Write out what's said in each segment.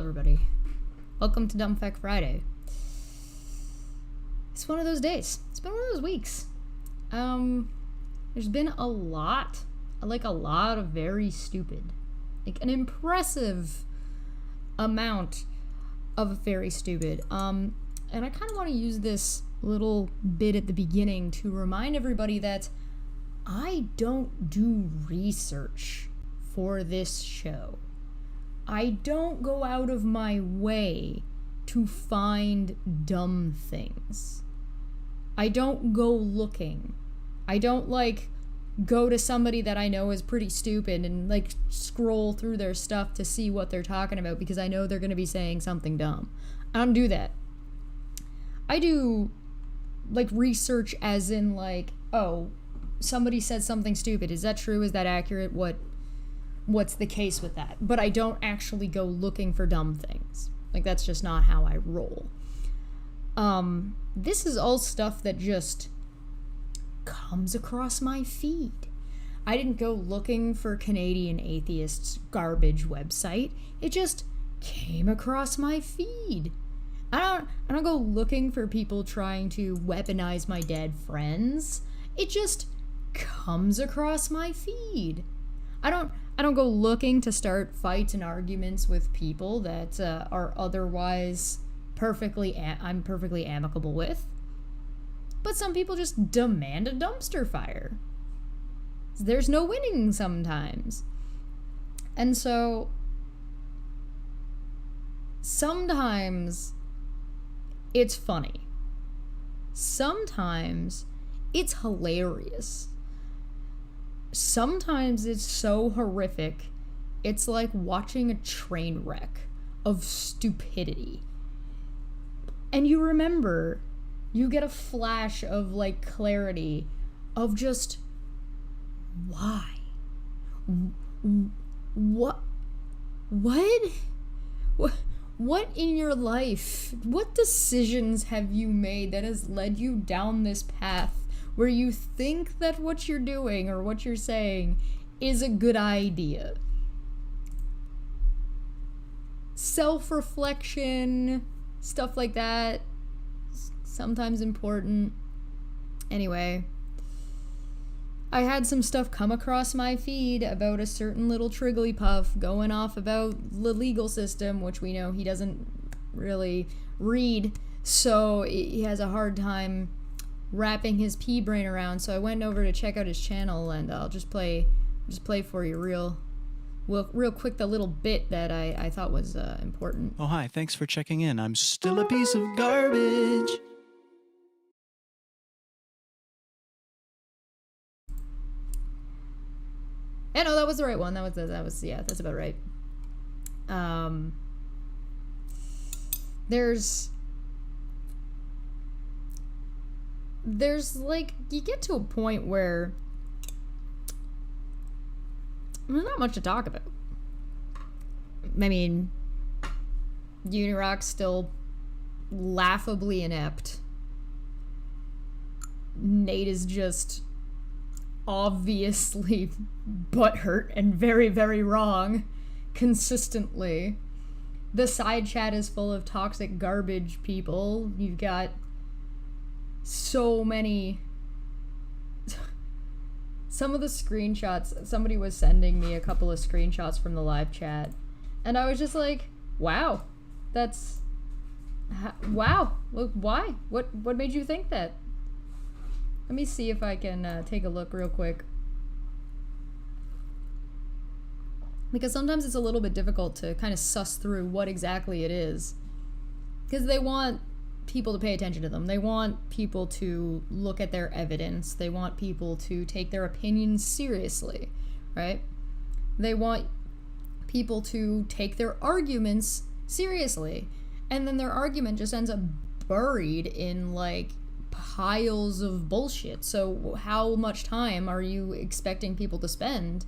everybody. Welcome to Dumb Fekk Friday. It's one of those days. It's been one of those weeks. There's been a lot of very stupid. Like an impressive amount of very stupid. And I kind of want to use this little bit at the beginning to remind everybody that I don't do research for this show. I don't go out of my way to find dumb things. I don't go looking. I don't go to somebody that I know is pretty stupid and scroll through their stuff to see what they're talking about because I know they're going to be saying something dumb. I don't do that. I do research as in oh, somebody said something stupid. Is that true? Is that accurate? What's the case with that? But I don't actually go looking for dumb things. That's just not how I roll. This is all stuff that just comes across my feed. I didn't go looking for Canadian Atheists' garbage website. It just came across my feed. I don't go looking for people trying to weaponize my dead friends. It just comes across my feed. I don't go looking to start fights and arguments with people that are otherwise I'm perfectly amicable with. But some people just demand a dumpster fire. There's no winning sometimes. And so sometimes it's funny. Sometimes it's hilarious. Sometimes it's so horrific, it's like watching a train wreck of stupidity. And you remember, you get a flash of clarity of just why? What in your life, what decisions have you made that has led you down this path where you think that what you're doing or what you're saying is a good idea? Self-reflection, stuff like that, sometimes important. Anyway, I had some stuff come across my feed about a certain little Trigglypuff going off about the legal system, which we know he doesn't really read, so he has a hard time wrapping his pea brain around. So I went over to check out his channel, and I'll just play for you real quick the little bit that I thought was important. Oh, hi, thanks for checking in. I'm still a piece of garbage. Yeah, no, that was the right one. That was yeah, that's about right. There's you get to a point where there's not much to talk about. I mean, Unirock's still laughably inept. Nate is just obviously butthurt and very, very wrong consistently. The side chat is full of toxic garbage people. You've got so many. Some of the screenshots, somebody was sending me a couple of screenshots from the live chat, and I was just like, wow, wow, look, why? What made you think that? Let me see if I can take a look real quick. Because sometimes it's a little bit difficult to kind of suss through what exactly it is. Because they want people to pay attention to them. They want people to look at their evidence. They want people to take their opinions seriously, right? They want people to take their arguments seriously. And then their argument just ends up buried in piles of bullshit. So how much time are you expecting people to spend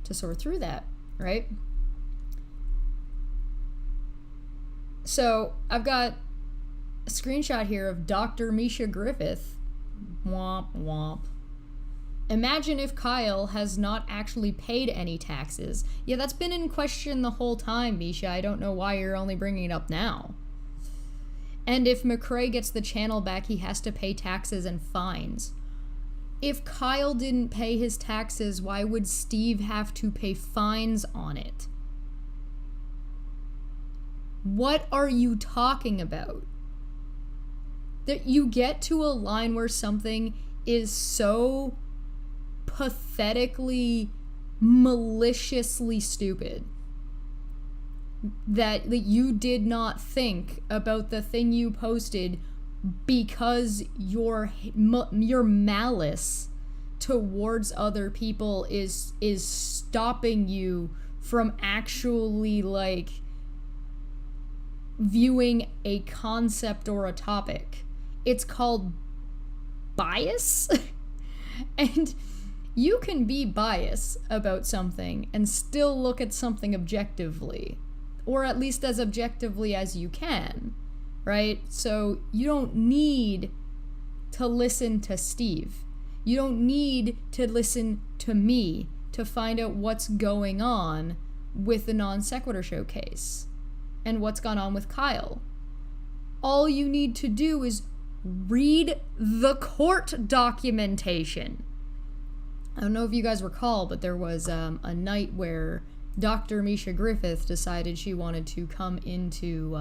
to sort through that, right? So I've got a screenshot here of Dr. Misha Griffith, womp womp, Imagine if Kyle has not actually paid any taxes. Yeah, that's been in question the whole time, Misha. I don't know why you're only bringing it up now. And if McRae gets the channel back, he has to pay taxes and fines. If Kyle didn't pay his taxes, why would Steve have to pay fines on it? What are you talking about? That you get to a line where something is so pathetically, maliciously stupid that you did not think about the thing you posted because your malice towards other people is stopping you from actually like viewing a concept or a topic. It's called bias. And you can be biased about something and still look at something objectively, or at least as objectively as you can, right? So you don't need to listen to Steve. You don't need to listen to me to find out what's going on with the non sequitur showcase and what's gone on with Kyle. All you need to do is read the court documentation. I don't know if you guys recall, but there was a night where Dr. Misha Griffith decided she wanted to come into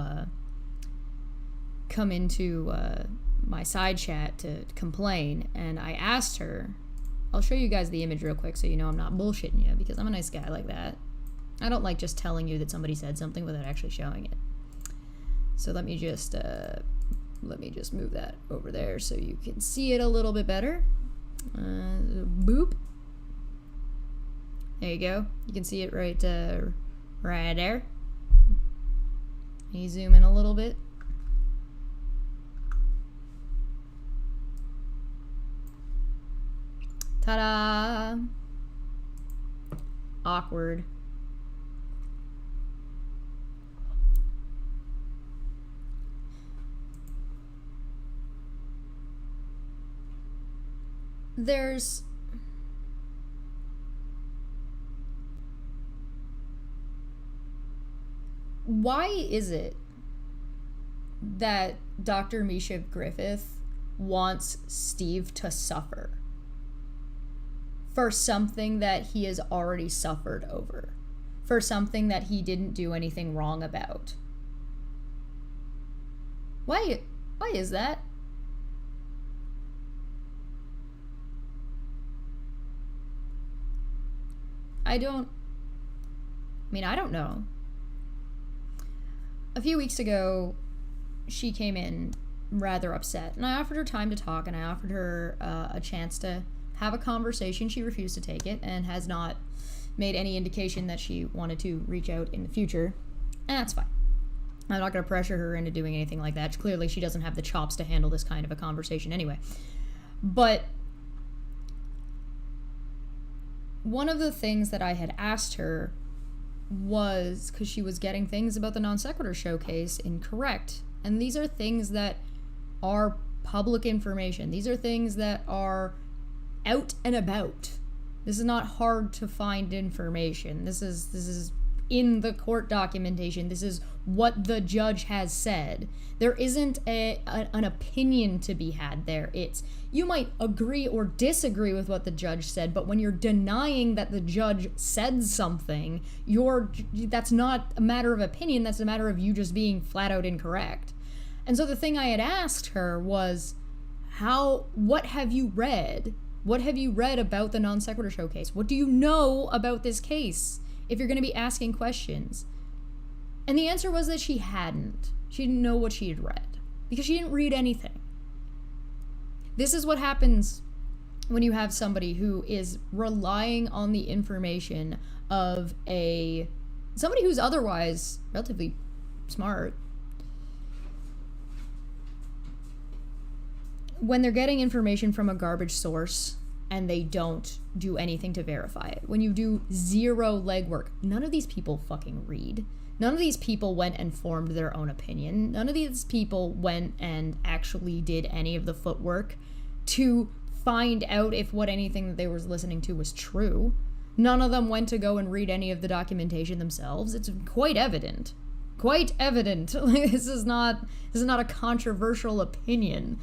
my side chat to complain, and I asked her, I'll show you guys the image real quick so you know I'm not bullshitting you, because I'm a nice guy like that. I don't like just telling you that somebody said something without actually showing it. So let me just move that over there so you can see it a little bit better. Boop. There you go. You can see it right there. Can you zoom in a little bit? Ta-da! Awkward. There's why is it that Dr. Misha Griffith wants Steve to suffer for something that he has already suffered over, for something that he didn't do anything wrong about? Why is that? I don't know. A few weeks ago, she came in rather upset, and I offered her time to talk, and I offered her a chance to have a conversation. She refused to take it and has not made any indication that she wanted to reach out in the future, and that's fine. I'm not going to pressure her into doing anything like that. Clearly, she doesn't have the chops to handle this kind of a conversation anyway. But one of the things that I had asked her was, because she was getting things about the non sequitur showcase incorrect, and these are things that are public information. These are things that are out and about. This is not hard to find information. This is in the court documentation. This is what the judge has said. There isn't an opinion to be had there. It's, you might agree or disagree with what the judge said, but when you're denying that the judge said something, that's not a matter of opinion, that's a matter of you just being flat out incorrect. And so the thing I had asked her was, what have you read? What have you read about the non sequitur showcase? What do you know about this case if you're going to be asking questions? And the answer was that she hadn't. She didn't know what she had read because she didn't read anything. This is what happens when you have somebody who is relying on the information of somebody who's otherwise relatively smart. When they're getting information from a garbage source and they don't do anything to verify it. When you do zero legwork, none of these people fucking read. None of these people went and formed their own opinion. None of these people went and actually did any of the footwork to find out if anything that they were listening to was true. None of them went to go and read any of the documentation themselves. It's quite evident. Quite evident. This is not a controversial opinion.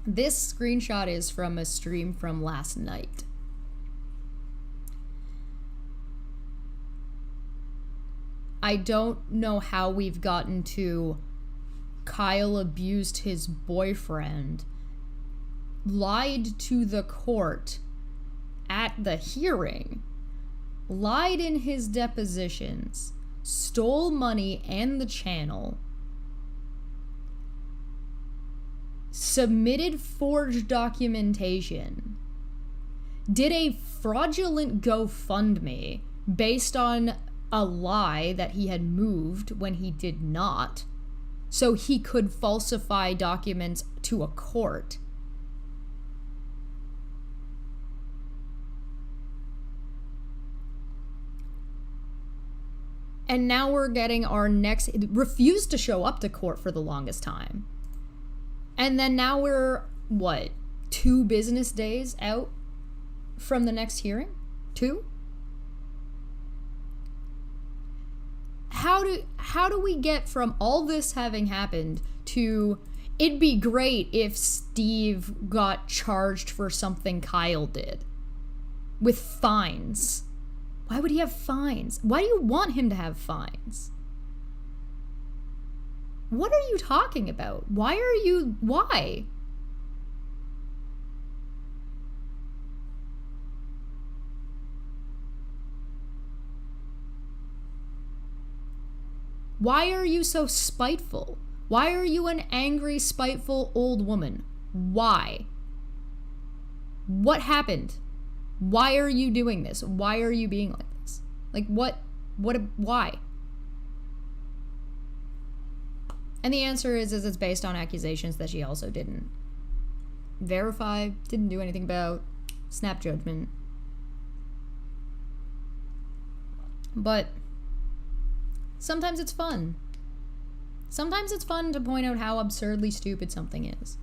This screenshot is from a stream from last night. I don't know how we've gotten to Kyle abused his boyfriend, lied to the court at the hearing, lied in his depositions, stole money and the channel, submitted forged documentation, did a fraudulent GoFundMe based on a lie that he had moved when he did not, so he could falsify documents to a court. And now we're getting our next, refused to show up to court for the longest time. And then now we're, 2 business days out from the next hearing? 2? How do we get from all this having happened to it'd be great if Steve got charged for something Kyle did with fines? Why would he have fines? Why do you want him to have fines? What are you talking about? Why? Why are you so spiteful? Why are you an angry, spiteful old woman? Why? What happened? Why are you doing this? Why are you being like this? Like, why? And the answer is it's based on accusations that she also didn't verify, didn't do anything about, snap judgment. But sometimes it's fun. Sometimes it's fun to point out how absurdly stupid something is.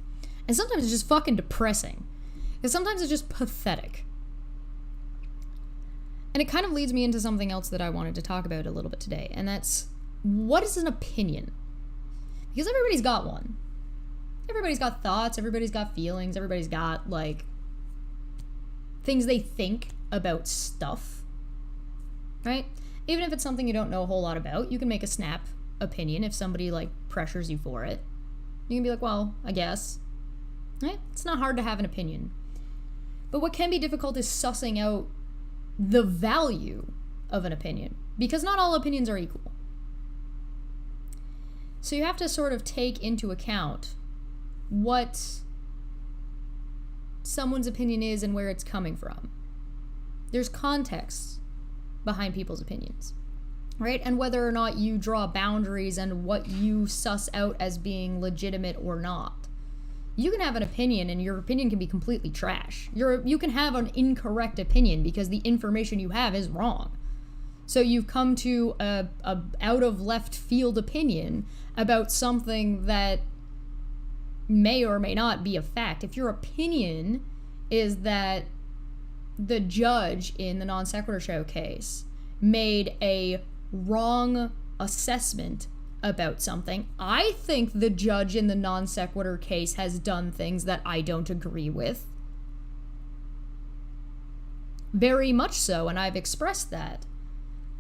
And sometimes it's just fucking depressing. Because sometimes it's just pathetic. And it kind of leads me into something else that I wanted to talk about a little bit today. And that's, what is an opinion? Because everybody's got one. Everybody's got thoughts, everybody's got feelings, everybody's got, things they think about stuff. Right? Even if it's something you don't know a whole lot about, you can make a snap opinion if somebody, pressures you for it. You can be like, well, I guess. Right? It's not hard to have an opinion. But what can be difficult is sussing out the value of an opinion. Because not all opinions are equal. So you have to sort of take into account what someone's opinion is and where it's coming from. There's context behind people's opinions, right? And whether or not you draw boundaries and what you suss out as being legitimate or not. You can have an opinion and your opinion can be completely trash. You can have an incorrect opinion because the information you have is wrong. So you've come to a out of left field opinion about something that may or may not be a fact. If your opinion is that the judge in the non sequitur show case made a wrong assessment about something, I think the judge in the non sequitur case has done things that I don't agree with. Very much so, and I've expressed that.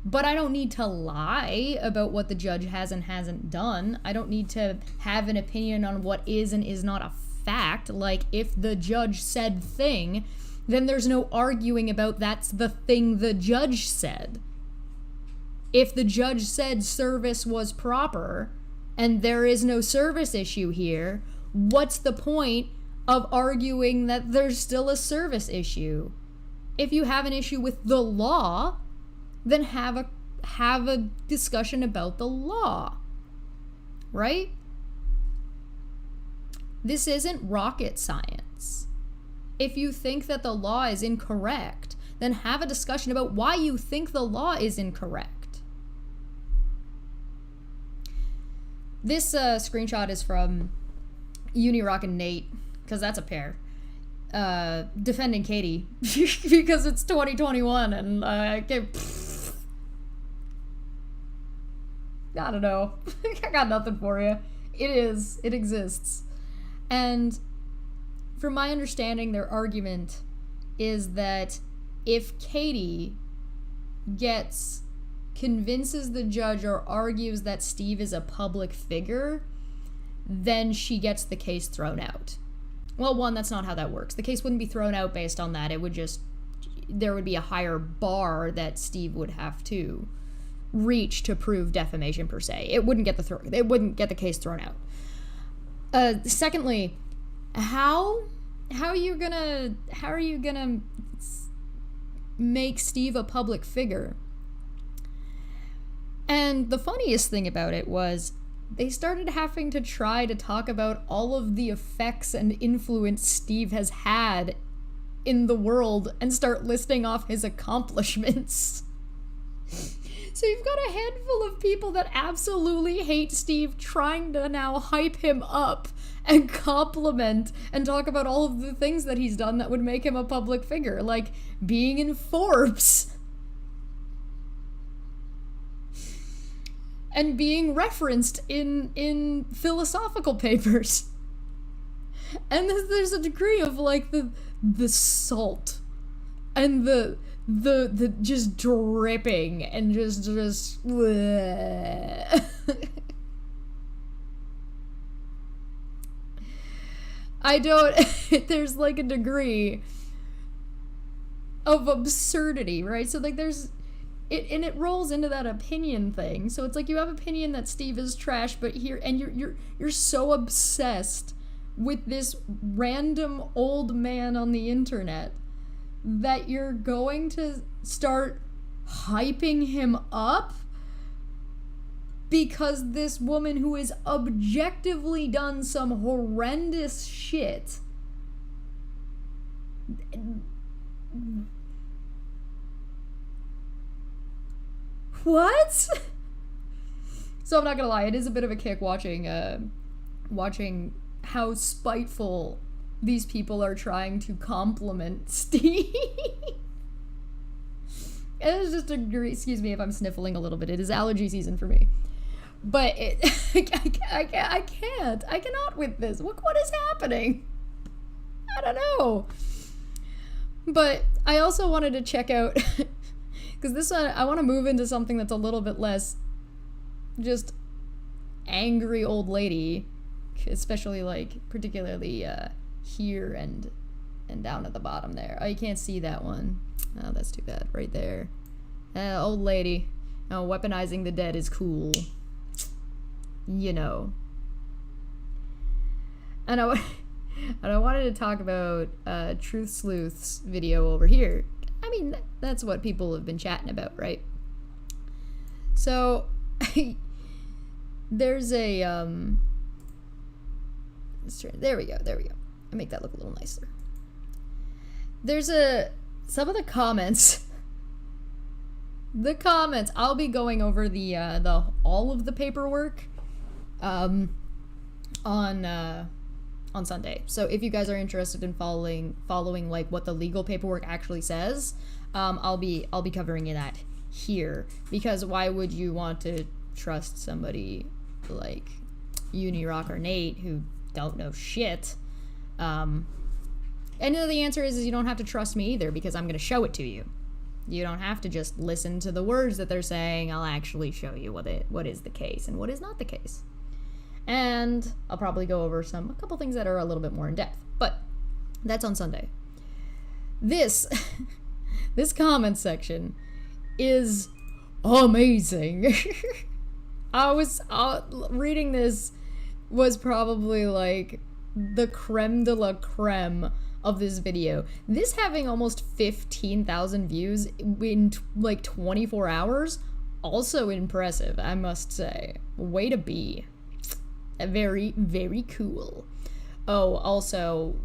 But I don't need to lie about what the judge has and hasn't done. I don't need to have an opinion on what is and is not a fact. Like, if the judge said thing, then there's no arguing about that's the thing the judge said. If the judge said service was proper and there is no service issue here, what's the point of arguing that there's still a service issue? If you have an issue with the law, then have a discussion about the law, right? This isn't rocket science. If you think that the law is incorrect, then have a discussion about why you think the law is incorrect. This screenshot is from Unirock and Nate, because that's a pair. Defending Katie because it's 2021 and I don't know. I got nothing for you. It exists. And from my understanding, their argument is that if Katie convinces the judge or argues that Steve is a public figure, then she gets the case thrown out. Well, one, that's not how that works. The case wouldn't be thrown out based on that. It would just, there would be a higher bar that Steve would have to reach to prove defamation per se. It wouldn't get the case thrown out. Secondly, how are you gonna make Steve a public figure? And the funniest thing about it was they started having to try to talk about all of the effects and influence Steve has had in the world and start listing off his accomplishments. So you've got a handful of people that absolutely hate Steve trying to now hype him up and compliment and talk about all of the things that he's done that would make him a public figure, like being in Forbes and being referenced in philosophical papers. And there's a degree of like the salt and the just dripping and just there's like a degree of absurdity, right? So like there's it rolls into that opinion thing. So it's like you have opinion that Steve is trash, but you're so obsessed with this random old man on the internet that you're going to start hyping him up because this woman who has objectively done some horrendous shit what? So I'm not gonna lie, it is a bit of a kick watching how spiteful these people are trying to compliment Steve. It is just excuse me if I'm sniffling a little bit. It is allergy season for me. But I cannot with this. What is happening? I don't know. But I also wanted to check out, because this one, I want to move into something that's a little bit less just angry old lady, especially like particularly here and down at the bottom there. Oh, you can't see that one. Oh, that's too bad. Right there. Old lady. Oh, weaponizing the dead is cool. You know. And I wanted to talk about Truth Sleuth's video over here. I mean, that's what people have been chatting about, right? So, there's a, there we go. I make that look a little nicer. There's some of the comments, I'll be going over the all of the paperwork, on Sunday. So if you guys are interested in following like what the legal paperwork actually says, I'll be covering that here, because why would you want to trust somebody like Unirock or Nate who don't know shit? And the answer is you don't have to trust me either, because I'm going to show it to you. You don't have to just listen to the words that they're saying. I'll actually show you what is the case and what is not the case. And I'll probably go over a couple things that are a little bit more in depth, but that's on Sunday. This comment section is amazing. Reading this was probably like the creme de la creme of this video. This having almost 15,000 views in like 24 hours, also impressive, I must say. Way to be. Very, very cool. Oh, also,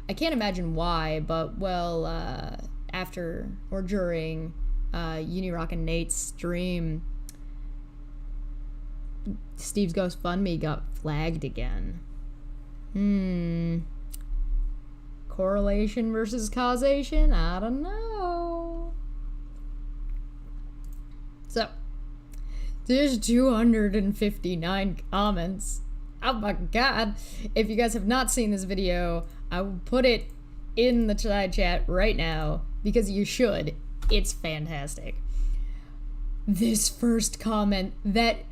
I can't imagine why, but well, after or during Unirock and Nate's stream, Steve's GoFundMe got flagged again. Correlation versus causation? I don't know. So, there's 259 comments. Oh my god. If you guys have not seen this video, I will put it in the side chat right now because you should. It's fantastic. This first comment that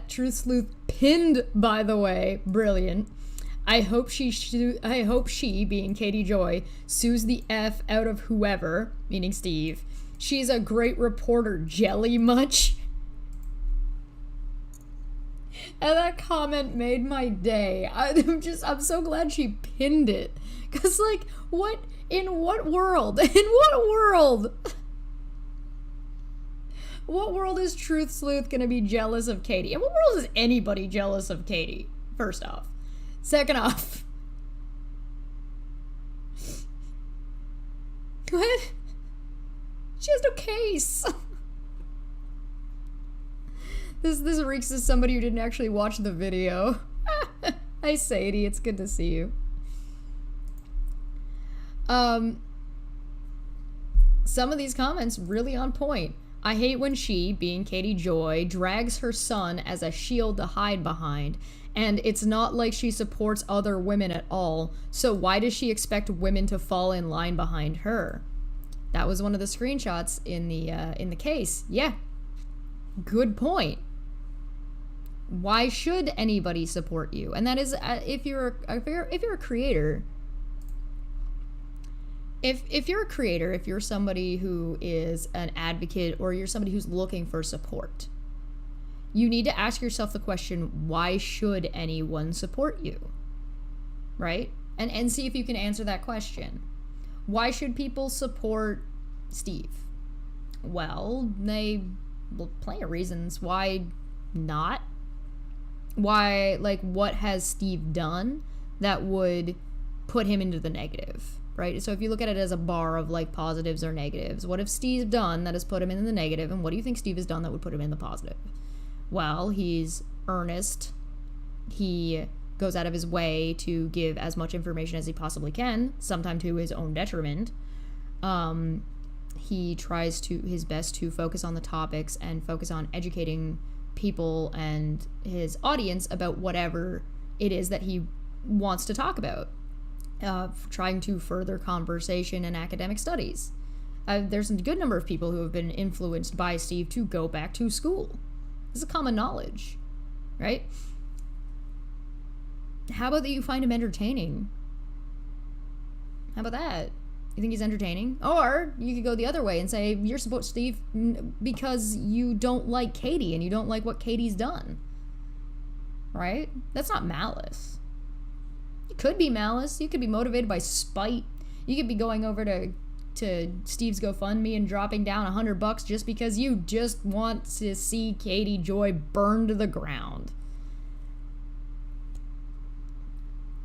Truth Sleuth pinned, by the way, brilliant. I hope she, being Katie Joy, sues the F out of whoever, meaning Steve. She's a great reporter, jelly much? And that comment made my day. I'm so glad she pinned it. Cause like, in what world? What world is Truth Sleuth gonna be jealous of Katie? In what world is anybody jealous of Katie? First off. Second off. What? She has no case. This reeks as somebody who didn't actually watch the video. Hi Sadie, it's good to see you. Some of these comments really on point. I hate when she, being Katie Joy, drags her son as a shield to hide behind, and it's not like she supports other women at all, so why does she expect women to fall in line behind her? That was one of the screenshots in the case. Yeah. Good point. Why should anybody support you? And that is if you're a creator. If you're a creator, if you're somebody who is an advocate or you're somebody who's looking for support, you need to ask yourself the question, why should anyone support you? Right? And see if you can answer that question. Why should people support Steve? Well, plenty of reasons. Why not? Why, like, what has Steve done that would put him into the negative, right? So if you look at it as a bar of, like, positives or negatives, what have Steve done that has put him in the negative, and what do you think Steve has done that would put him in the positive? Well, he's earnest. He goes out of his way to give as much information as he possibly can, sometimes to his own detriment. He tries his best to focus on the topics and focus on educating people and his audience about whatever it is that he wants to talk about, trying to further conversation and academic studies. There's a good number of people who have been influenced by Steve to go back to school. This is common knowledge, right? How about that you find him entertaining? How about that? You think he's entertaining? Or you could go the other way and say, you're supporting Steve because you don't like Katie and you don't like what Katie's done. Right? That's not malice. It could be malice. You could be motivated by spite. You could be going over to Steve's GoFundMe and dropping down $100 just because you just want to see Katie Joy burn to the ground.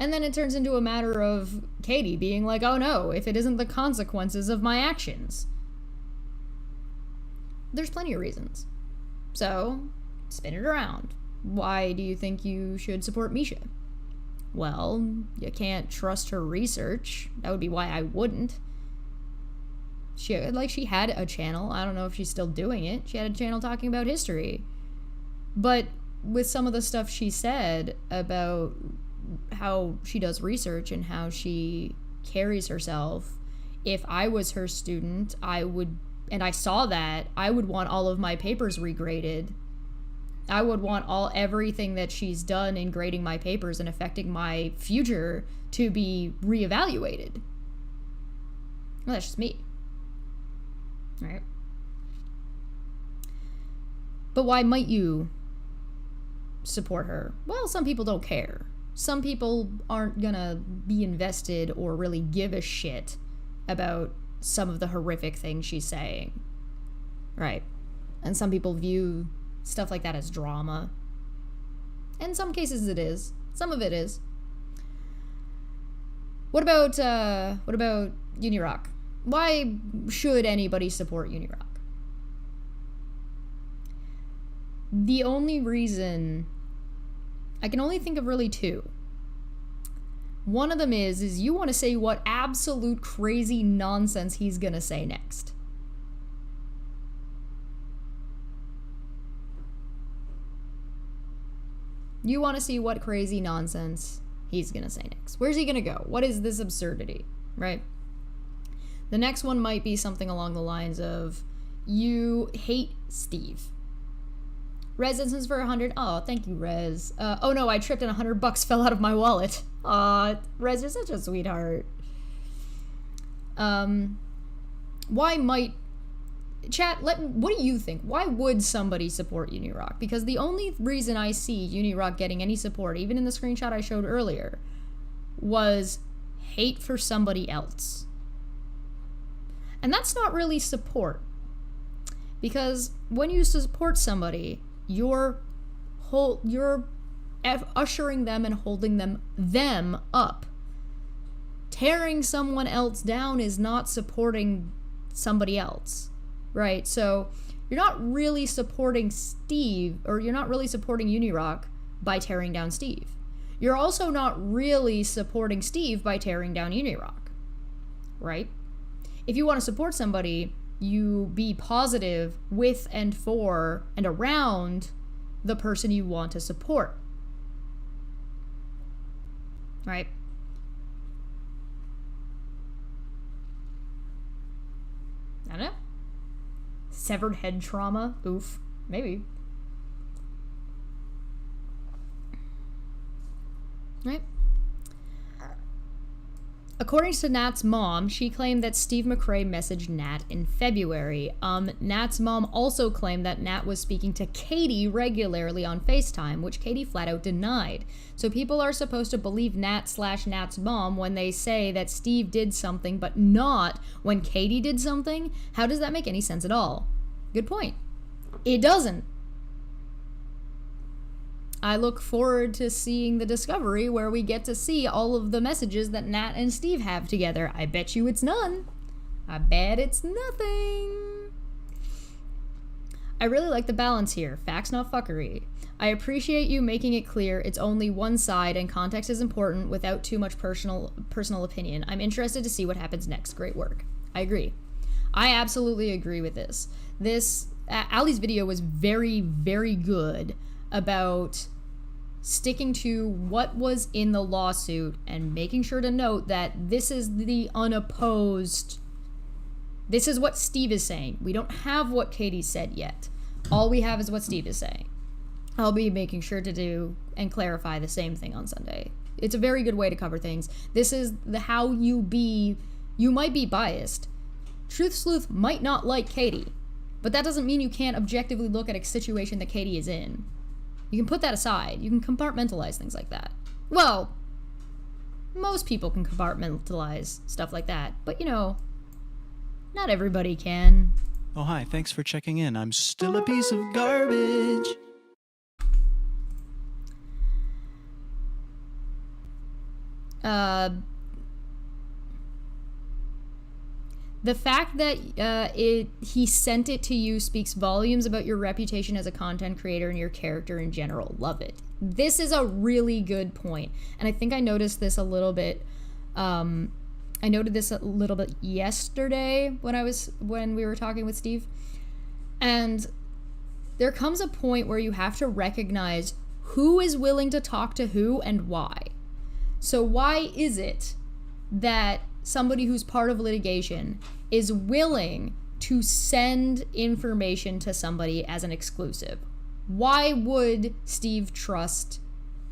And then it turns into a matter of Katie being like, oh no, if it isn't the consequences of my actions. There's plenty of reasons. So, spin it around. Why do you think you should support Misha? Well, you can't trust her research. That would be why I wouldn't. She had a channel. I don't know if she's still doing it. She had a channel talking about history. But with some of the stuff she said about how she does research and how she carries herself, if I was her student, and I saw that, I would want all of my papers regraded. I would want everything that she's done in grading my papers and affecting my future to be reevaluated. Well, that's just me. Right? But why might you support her? Well, some people don't care. Some people aren't gonna be invested or really give a shit about some of the horrific things she's saying. Right. And some people view stuff like that as drama. In some cases it is. Some of it is. What about Unirock? Why should anybody support Unirock? the only reason, I can only think of really two. One of them is you want to say what absolute crazy nonsense he's gonna say next. You want to see what crazy nonsense he's gonna say next. Where's he gonna go? What is this absurdity, right? The next one might be something along the lines of, you hate Steve. Rez instance for 100. Oh, thank you, Rez. Oh no, I tripped and $100 fell out of my wallet. Aw, Rez, you're such a sweetheart. Why might... Chat, what do you think? Why would somebody support Unirock? Because the only reason I see Unirock getting any support, even in the screenshot I showed earlier, was hate for somebody else. And that's not really support. Because when you support somebody, you're ushering them and holding them up. Tearing someone else down is not supporting somebody else, right? So you're not really supporting Steve, or you're not really supporting Unirock by tearing down Steve. You're also not really supporting Steve by tearing down Unirock, right? If you want to support somebody, you be positive with and for and around the person you want to support, right? I don't know. Severed head trauma? Oof. Maybe. Right? According to Nat's mom, she claimed that Steve McRae messaged Nat in February. Nat's mom also claimed that Nat was speaking to Katie regularly on FaceTime, which Katie flat out denied. So people are supposed to believe Nat/Nat's mom when they say that Steve did something, but not when Katie did something? How does that make any sense at all? Good point. It doesn't. I look forward to seeing the discovery where we get to see all of the messages that Nat and Steve have together. I bet you it's none. I bet it's nothing. I really like the balance here. Facts, not fuckery. I appreciate you making it clear it's only one side and context is important without too much personal opinion. I'm interested to see what happens next. Great work. I agree. I absolutely agree with this. Ali's video was very, very good about sticking to what was in the lawsuit and making sure to note that this is the unopposed, this is what Steve is saying. We don't have what Katie said yet. All we have is what Steve is saying. I'll be making sure to do and clarify the same thing on Sunday. It's a very good way to cover things. This is how you might be biased. Truth Sleuth might not like Katie, but that doesn't mean you can't objectively look at a situation that Katie is in. You can put that aside. You can compartmentalize things like that. Well, most people can compartmentalize stuff like that, but you know, not everybody can. Oh, hi. Thanks for checking in. I'm still a piece of garbage. The fact that he sent it to you speaks volumes about your reputation as a content creator and your character in general. Love it. This is a really good point. And I think I noticed this a little bit. I noted this a little bit yesterday when we were talking with Steve. And there comes a point where you have to recognize who is willing to talk to who and why. So why is it that somebody who's part of litigation is willing to send information to somebody as an exclusive? Why would Steve trust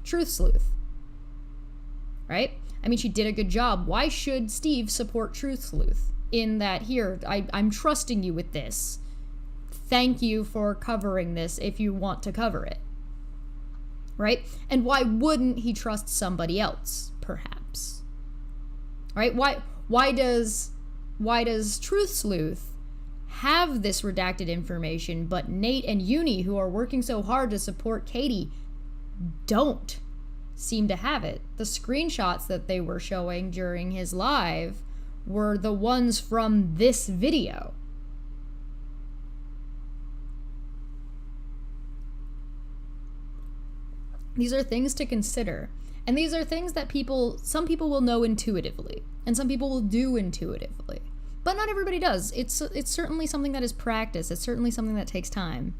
Truth Sleuth? Right? I mean, she did a good job. Why should Steve support Truth Sleuth in that, here, I'm trusting you with this. Thank you for covering this if you want to cover it. Right? And why wouldn't he trust somebody else, perhaps? Right? Why does Truth Sleuth have this redacted information, but Nate and Uni, who are working so hard to support Katie, don't seem to have it? The screenshots that they were showing during his live were the ones from this video. These are things to consider. And these are things that some people will know intuitively, and some people will do intuitively. But not everybody does. It's certainly something that is practice. It's certainly something that takes time.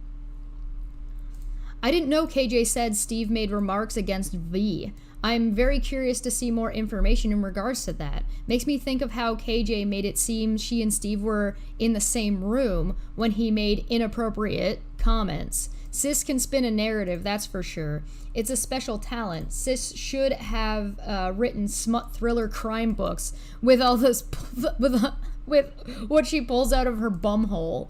I didn't know KJ said Steve made remarks against V. I'm very curious to see more information in regards to that. Makes me think of how KJ made it seem she and Steve were in the same room when he made inappropriate comments. Sis can spin a narrative, that's for sure. It's a special talent. Sis should have written smut thriller crime books with all this, with what she pulls out of her bumhole.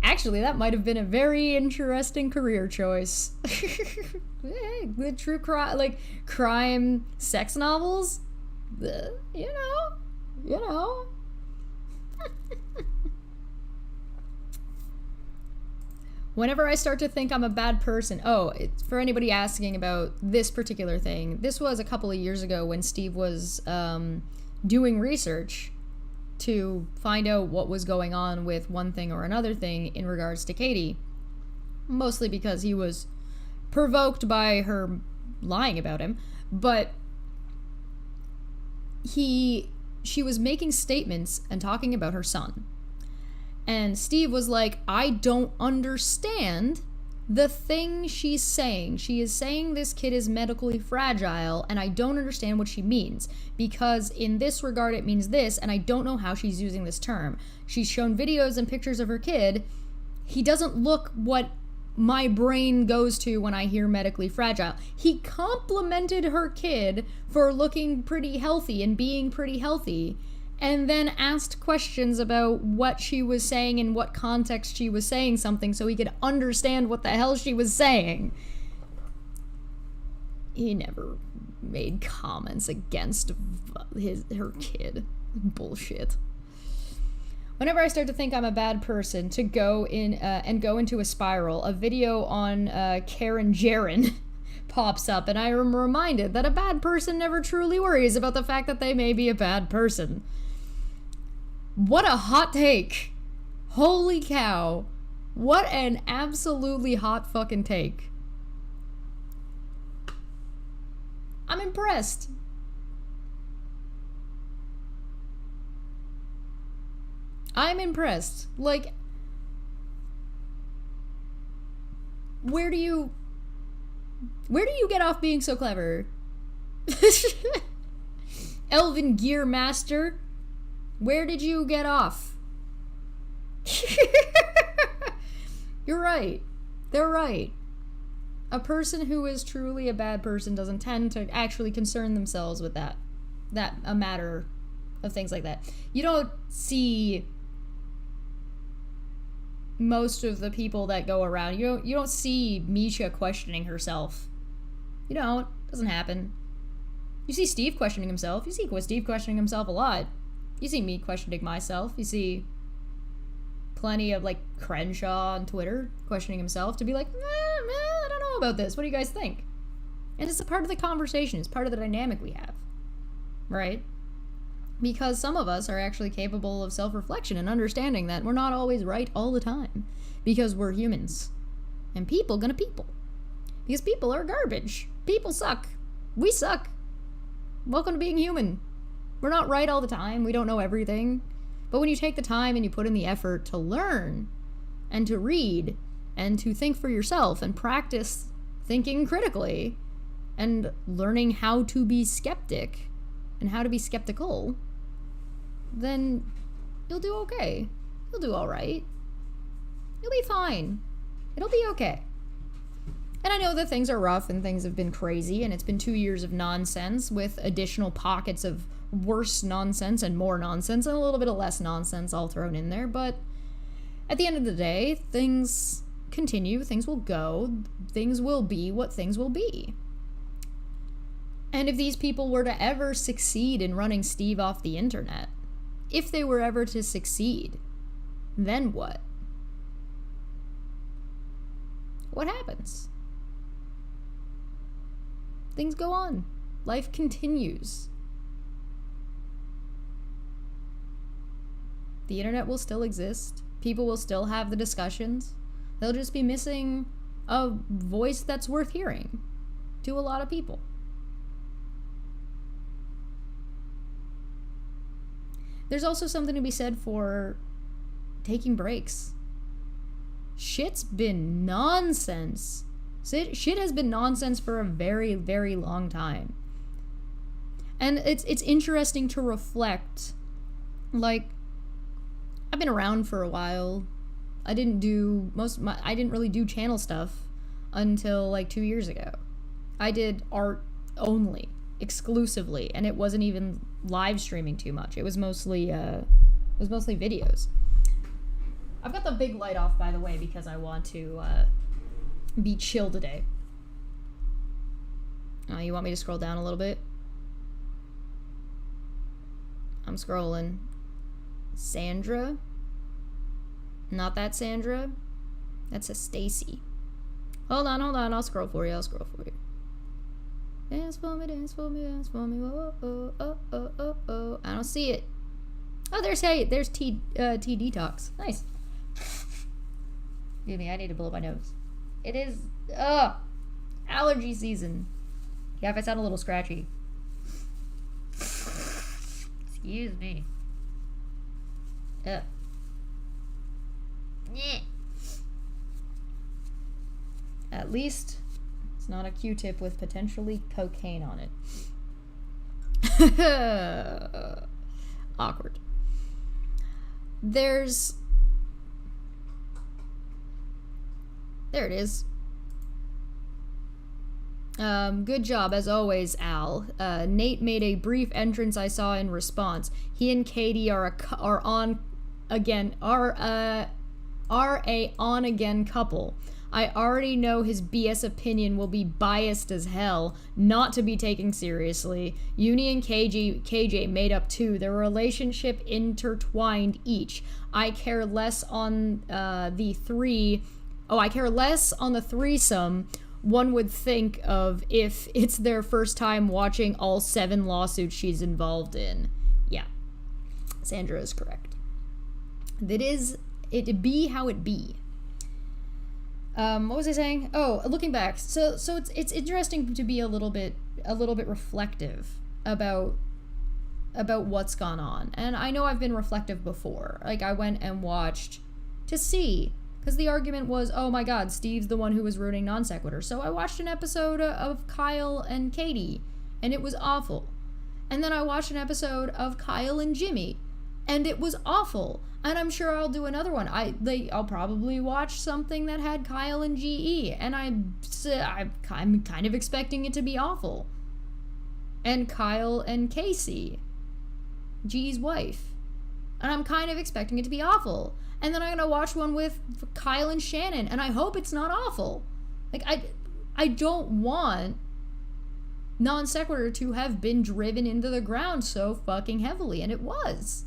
Actually, that might have been a very interesting career choice. The true crime, like crime sex novels, you know. Whenever I start to think I'm a bad person, it's for anybody asking about this particular thing, this was a couple of years ago when Steve was doing research to find out what was going on with one thing or another thing in regards to Katie, mostly because he was provoked by her lying about him, but she was making statements and talking about her son. And Steve was like, I don't understand the thing she's saying. She is saying this kid is medically fragile, and I don't understand what she means. Because in this regard, it means this, and I don't know how she's using this term. She's shown videos and pictures of her kid. He doesn't look what my brain goes to when I hear medically fragile. He complimented her kid for looking pretty healthy and being pretty healthy, and then asked questions about what she was saying and what context she was saying something so he could understand what the hell she was saying. He never made comments against her kid. Bullshit. Whenever I start to think I'm a bad person, to go in and go into a spiral, a video on Karen Jaren pops up, and I am reminded that a bad person never truly worries about the fact that they may be a bad person. What a hot take. Holy cow. What an absolutely hot fucking take. I'm impressed. I'm impressed. Like, where do you get off being so clever? Elven Gear Master, where did you get off? You're right. They're right. A person who is truly a bad person doesn't tend to actually concern themselves with that a matter of things like that. You don't see most of the people that go around. You don't see Misha questioning herself. You don't. Doesn't happen. You see Steve questioning himself. You see Steve questioning himself a lot. You see me questioning myself. You see plenty of, like, Crenshaw on Twitter questioning himself to be like, I don't know about this. What do you guys think? And it's a part of the conversation. It's part of the dynamic we have. Right? Because some of us are actually capable of self-reflection and understanding that we're not always right all the time. Because we're humans. And people gonna people. Because people are garbage. People suck. We suck. Welcome to being human. We're not right all the time. We don't know everything. But when you take the time and you put in the effort to learn and to read and to think for yourself and practice thinking critically and learning how to be skeptic and how to be skeptical, then you'll do okay. You'll do all right. You'll be fine. It'll be okay. And I know that things are rough and things have been crazy, and it's been 2 years of nonsense with additional pockets of worse nonsense and more nonsense and a little bit of less nonsense all thrown in there. But at the end of the day, things continue, things will go, things will be what things will be. And if these people were to ever succeed in running Steve off the internet, if they were ever to succeed, then what? What happens? Things go on. Life continues. The internet will still exist. People will still have the discussions. They'll just be missing a voice that's worth hearing. to a lot of people. There's also something to be said for taking breaks. Shit's been nonsense. Shit has been nonsense for a very, very long time. And it's interesting to reflect. Like, I've been around for a while. I didn't really do channel stuff until like 2 years ago. I did art only, exclusively, and it wasn't even live streaming too much. It was mostly videos. I've got the big light off, by the way, because I want to be chill today. You want me to scroll down a little bit? I'm scrolling. Sandra? Not that Sandra. That's a Stacy. Hold on. I'll scroll for you. Dance for me, dance for me, dance for me. Oh, oh, oh, oh, oh, oh. I don't see it. Oh, there's T Detox. Nice. Excuse me, I need to blow my nose. It is allergy season. Yeah, if I sound a little scratchy. Excuse me. Yeah. At least it's not a Q-tip with potentially cocaine on it. Awkward. There it is. Good job, as always, Al. Nate made a brief entrance I saw in response. He and Katie are a on-again couple. I already know his BS opinion will be biased as hell, not to be taken seriously. Uni and KJ made up too. Their relationship intertwined each. I care less on the threesome one would think of if it's their first time watching all 7 lawsuits she's involved in. Yeah, Sandra is correct. It be how it be. What was I saying? Oh, looking back. So it's interesting to be a little bit reflective about what's gone on. And I know I've been reflective before. Like, I went and watched to see, because the argument was, oh my god, Steve's the one who was ruining Non Sequitur. So I watched an episode of Kyle and Katie, and it was awful. And then I watched an episode of Kyle and Jimmy, and it was awful. And I'm sure I'll do another one. I'll probably watch something that had Kyle and GE, and I'm kind of expecting it to be awful. And Kyle and Casey, GE's wife, and I'm kind of expecting it to be awful. And then I'm gonna watch one with Kyle and Shannon, and I hope it's not awful. Like, I don't want Non Sequitur to have been driven into the ground so fucking heavily, and it was.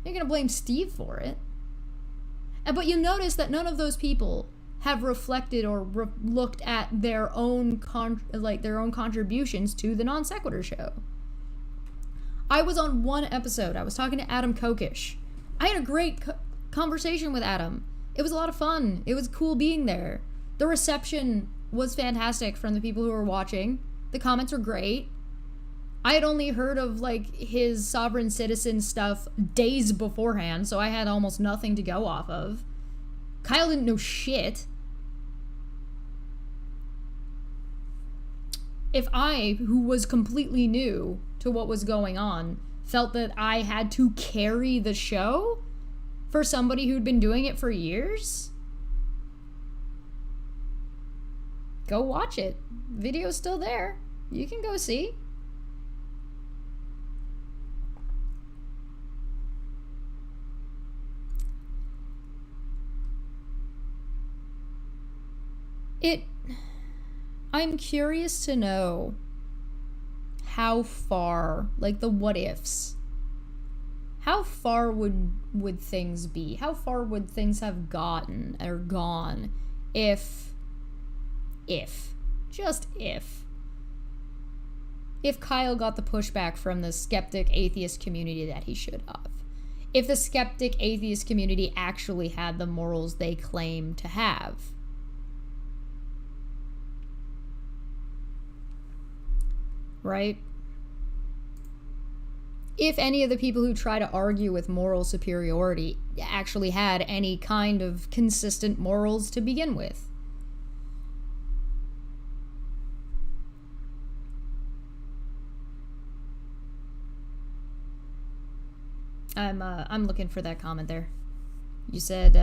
You're gonna blame Steve for it. But you notice that none of those people have reflected or looked at their own contributions to the Non Sequitur show. I was on one episode. I was talking to Adam Kokish. I had a great conversation with Adam. It was a lot of fun. It was cool being there. The reception was fantastic from the people who were watching. The comments were great. I had only heard of, like, his sovereign citizen stuff days beforehand, so I had almost nothing to go off of. Kyle didn't know shit. If I, who was completely new to what was going on, felt that I had to carry the show for somebody who'd been doing it for years, go watch it. Video's still there. You can go see. I'm curious to know how far, like, the what ifs. How far would things be? How far would things have gotten or gone if Kyle got the pushback from the skeptic atheist community that he should have? If the skeptic atheist community actually had the morals they claim to have? right? If any of the people who try to argue with moral superiority actually had any kind of consistent morals to begin with. I'm looking for that comment there. You said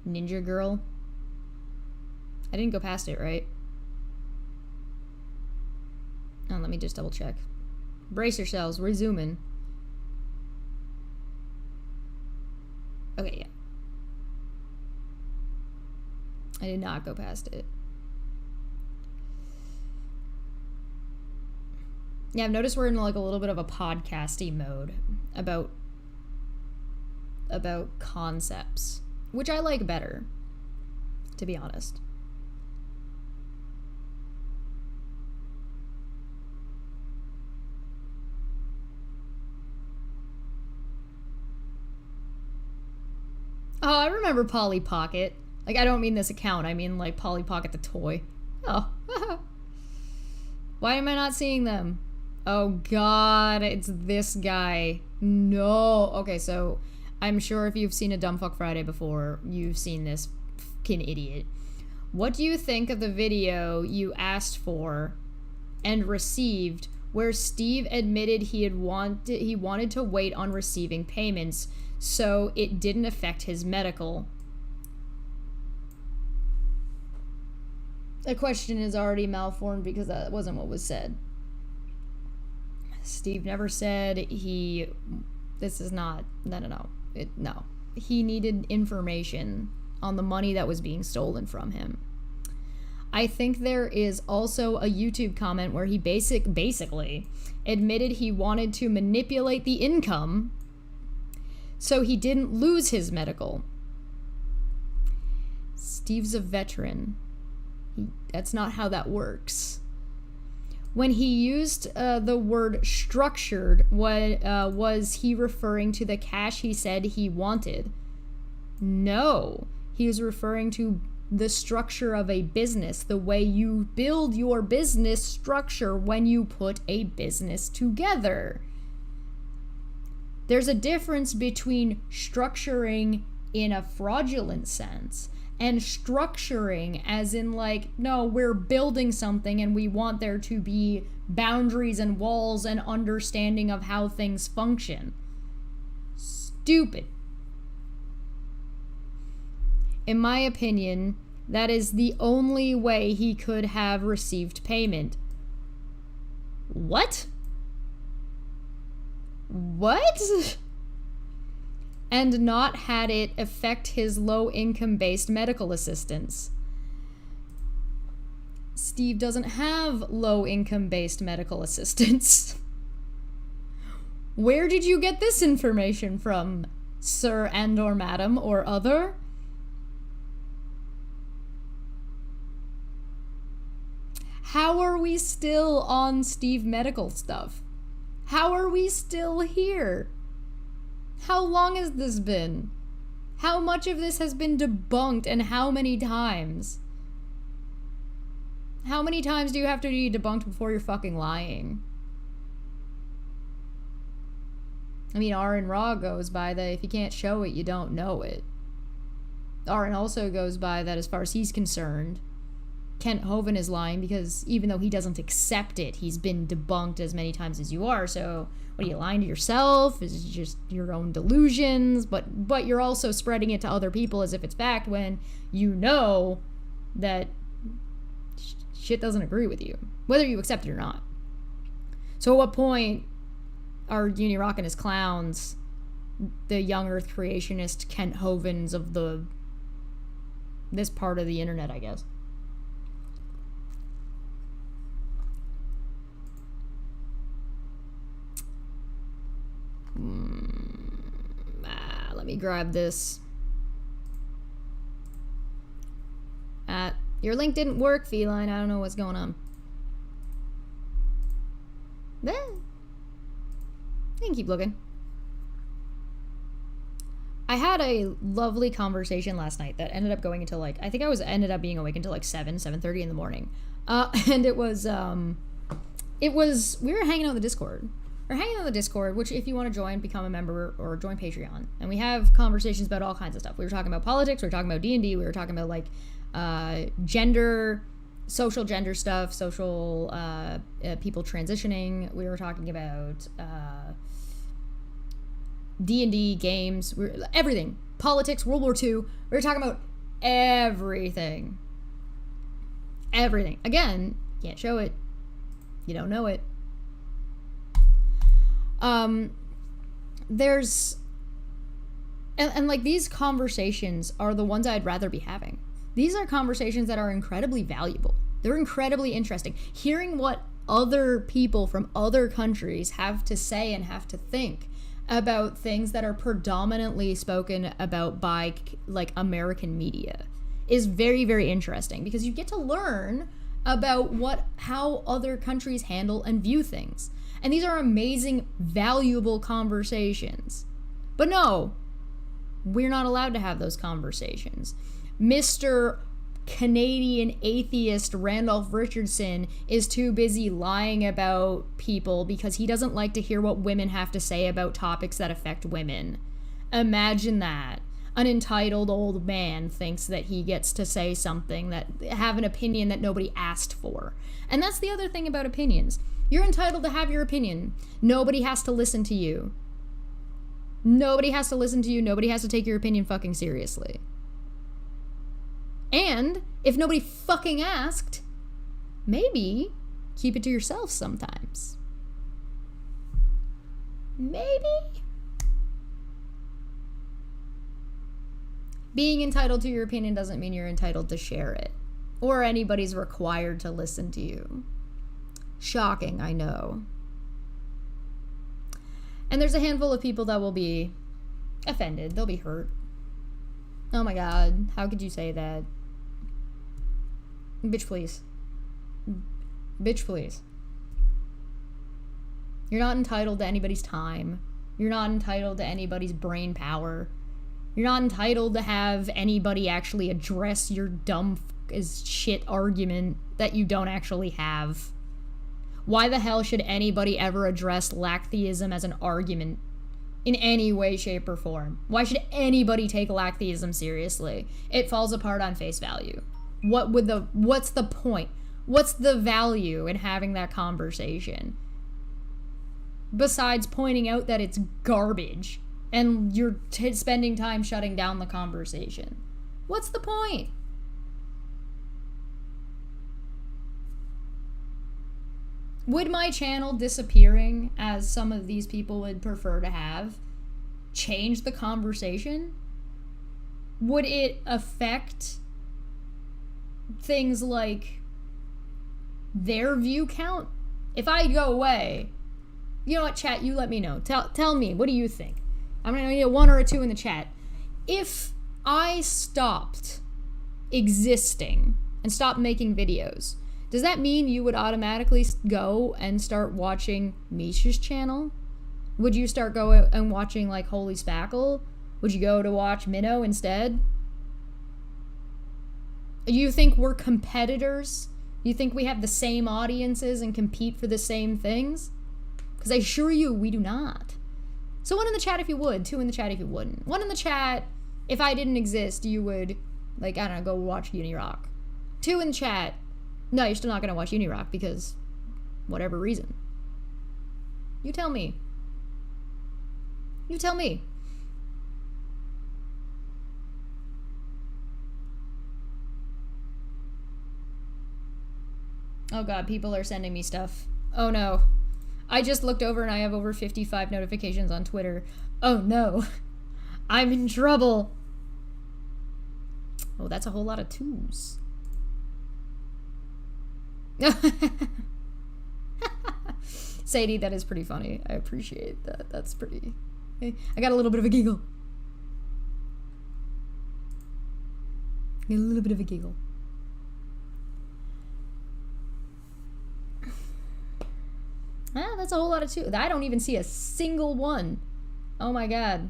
Ninja Girl. I didn't go past it, right? Oh, let me just double check. Brace yourselves, we're zooming. Okay, yeah. I did not go past it. Yeah, I've noticed we're in like a little bit of a podcasty mode about concepts, which I like better, to be honest. Oh, I remember Polly Pocket. Like, I don't mean this account, I mean like Polly Pocket the toy. Oh. Why am I not seeing them? Oh god, it's this guy. No. Okay, so I'm sure if you've seen a Dumbfuck Friday before, you've seen this fucking idiot. What do you think of the video you asked for and received where Steve admitted he wanted to wait on receiving payments so it didn't affect his medical? The question is already malformed because that wasn't what was said. Steve never said this is not, no. He needed information on the money that was being stolen from him. I think there is also a YouTube comment where he basically admitted he wanted to manipulate the income so he didn't lose his medical. Steve's a veteran. That's not how that works. When he used the word structured, was he referring to the cash he said he wanted? No. He was referring to the structure of a business, the way you build your business structure when you put a business together. There's a difference between structuring in a fraudulent sense and structuring as in like, no, we're building something and we want there to be boundaries and walls and understanding of how things function. Stupid. In my opinion, that is the only way he could have received payment. What? What? And not had it affect his low-income based medical assistance. Steve doesn't have low-income based medical assistance. Where did you get this information from, sir and or madam or other? How are we still on Steve medical stuff? How are we still here? How long has this been? How much of this has been debunked and how many times? How many times do you have to be debunked before you're fucking lying? I mean, Aaron Raw goes by that if you can't show it, you don't know it. Aaron also goes by that as far as he's concerned, Kent Hovind is lying because even though he doesn't accept it, he's been debunked as many times as you are. So what are you lying to yourself? Is it just your own delusions? But you're also spreading it to other people as if it's fact when you know that shit doesn't agree with you, whether you accept it or not. So at what point are Uni Rock and his clowns the young earth creationist Kent Hovinds of this part of the internet, I guess? Let me grab this. Your link didn't work, Feline. I don't know what's going on. I can keep looking. I had a lovely conversation last night that ended up going until like, I think ended up being awake until like 7:30 in the morning. And it was we were hanging out in the Discord. We're hanging out in the Discord, which if you want to join, become a member or join Patreon. And we have conversations about all kinds of stuff. We were talking about politics, we were talking about D&D, we were talking about like gender, social gender stuff, social people transitioning. We were talking about D&D games, everything. Politics, World War II. We were talking about everything. Everything. Again, can't show it. You don't know it. There's and like these conversations are the ones I'd rather be having. These are conversations that are incredibly valuable. They're incredibly interesting. Hearing what other people from other countries have to say and have to think about things that are predominantly spoken about by like American media is very, very interesting, because you get to learn about how other countries handle and view things. And these are amazing, valuable conversations. But no, we're not allowed to have those conversations. Mr. Canadian atheist Randolph Richardson is too busy lying about people because he doesn't like to hear what women have to say about topics that affect women. Imagine that. An entitled old man thinks that he gets to say something, have an opinion that nobody asked for. And that's the other thing about opinions. You're entitled to have your opinion. Nobody has to listen to you. Nobody has to listen to you. Nobody has to take your opinion fucking seriously. And if nobody fucking asked, maybe keep it to yourself sometimes. Maybe. Being entitled to your opinion doesn't mean you're entitled to share it, or anybody's required to listen to you. Shocking, I know. And there's a handful of people that will be offended. They'll be hurt. Oh my god, how could you say that? Bitch, please. Bitch, please. You're not entitled to anybody's time. You're not entitled to anybody's brain power. You're not entitled to have anybody actually address your dumb as shit argument that you don't actually have. Why the hell should anybody ever address lactheism as an argument in any way, shape, or form? Why should anybody take lactheism seriously? It falls apart on face value. What's the point? What's the value in having that conversation? Besides pointing out that it's garbage and you're spending time shutting down the conversation. What's the point? Would my channel disappearing, as some of these people would prefer to have, change the conversation? Would it affect things like their view count? If I go away, you know what, chat, you let me know. Tell me, what do you think? I'm gonna need a 1 or a 2 in the chat. If I stopped existing and stopped making videos, does that mean you would automatically go and start watching Misha's channel? Would you start going and watching like Holy Spackle? Would you go to watch Minnow instead? You think we're competitors? You think we have the same audiences and compete for the same things? Because I assure you, we do not. So 1 in the chat if you would, 2 in the chat if you wouldn't. 1 in the chat, if I didn't exist, you would, like, I don't know, go watch Unirock. 2 in the chat, no, you're still not going to watch Unirock because whatever reason. You tell me. You tell me. Oh god, people are sending me stuff. Oh no. I just looked over and I have over 55 notifications on Twitter. Oh no. I'm in trouble. Oh, that's a whole lot of 2s. Sadie, that is pretty funny. I appreciate that. That's pretty... I got a little bit of a giggle. A little bit of a giggle. Ah, that's a whole lot of 2. I don't even see a single one. Oh my god.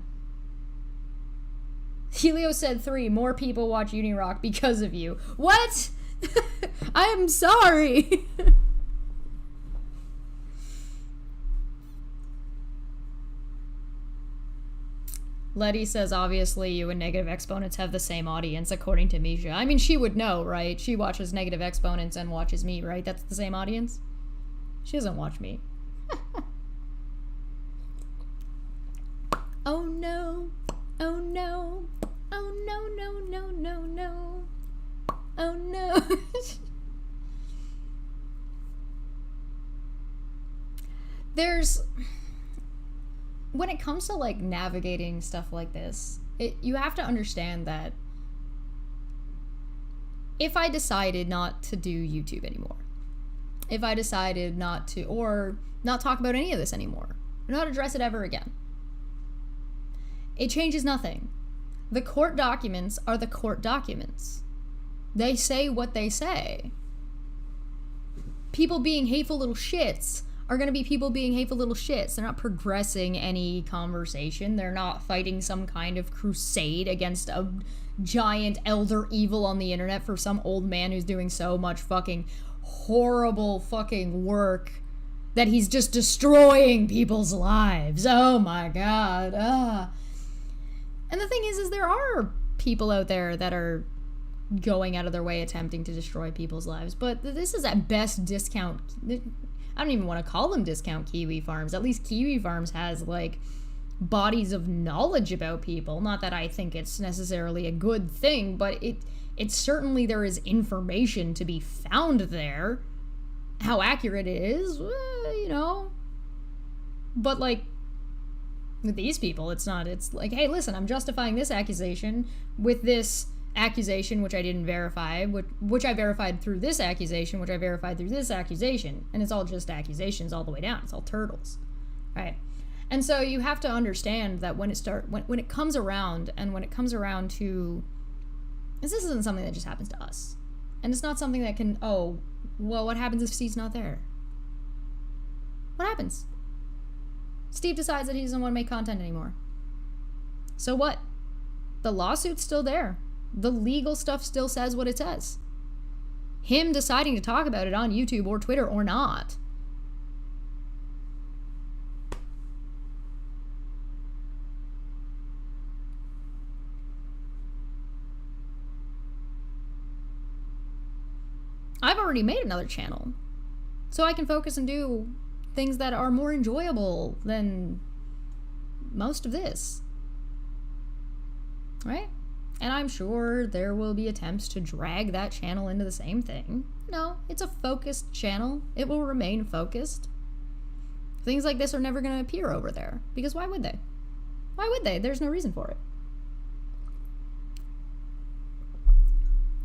Helio said 3. More people watch Unirock because of you. What? I am sorry. Letty says, obviously, you and Negative Exponents have the same audience, according to Misha. I mean, she would know, right? She watches Negative Exponents and watches me, right? That's the same audience? She doesn't watch me. Oh no. Oh no. Oh no, no, no, no, no. Oh no. When it comes to like navigating stuff like this, you have to understand that if I decided not to do YouTube anymore, if I decided not to, or not talk about any of this anymore, or not address it ever again, it changes nothing. The court documents are the court documents. They say what they say. People being hateful little shits are going to be people being hateful little shits. They're not progressing any conversation. They're not fighting some kind of crusade against a giant elder evil on the internet for some old man who's doing so much fucking horrible fucking work that he's just destroying people's lives. Oh my god. And the thing is there are people out there that are going out of their way attempting to destroy people's lives, but this is at best discount. I don't even want to call them discount Kiwi Farms. At least Kiwi Farms has like bodies of knowledge about people. Not that I think it's necessarily a good thing, but it's certainly there is information to be found there. How accurate it is, you know. But like with these people, it's not. It's like, hey, listen, I'm justifying this accusation with this accusation which I didn't verify, which I verified through this accusation, which I verified through this accusation, and it's all just accusations all the way down. It's all turtles, right? And so you have to understand that when it comes around, and when it comes around to this isn't something that just happens to us, and it's not something that can, oh, well, what happens if Steve's not there? What happens? Steve decides that he doesn't want to make content anymore. So what? The lawsuit's still there. The legal stuff still says what it says. Him deciding to talk about it on YouTube or Twitter or not. I've already made another channel, so I can focus and do things that are more enjoyable than most of this. Right? And I'm sure there will be attempts to drag that channel into the same thing. No, it's a focused channel. It will remain focused. Things like this are never going to appear over there. Because why would they? Why would they? There's no reason for it.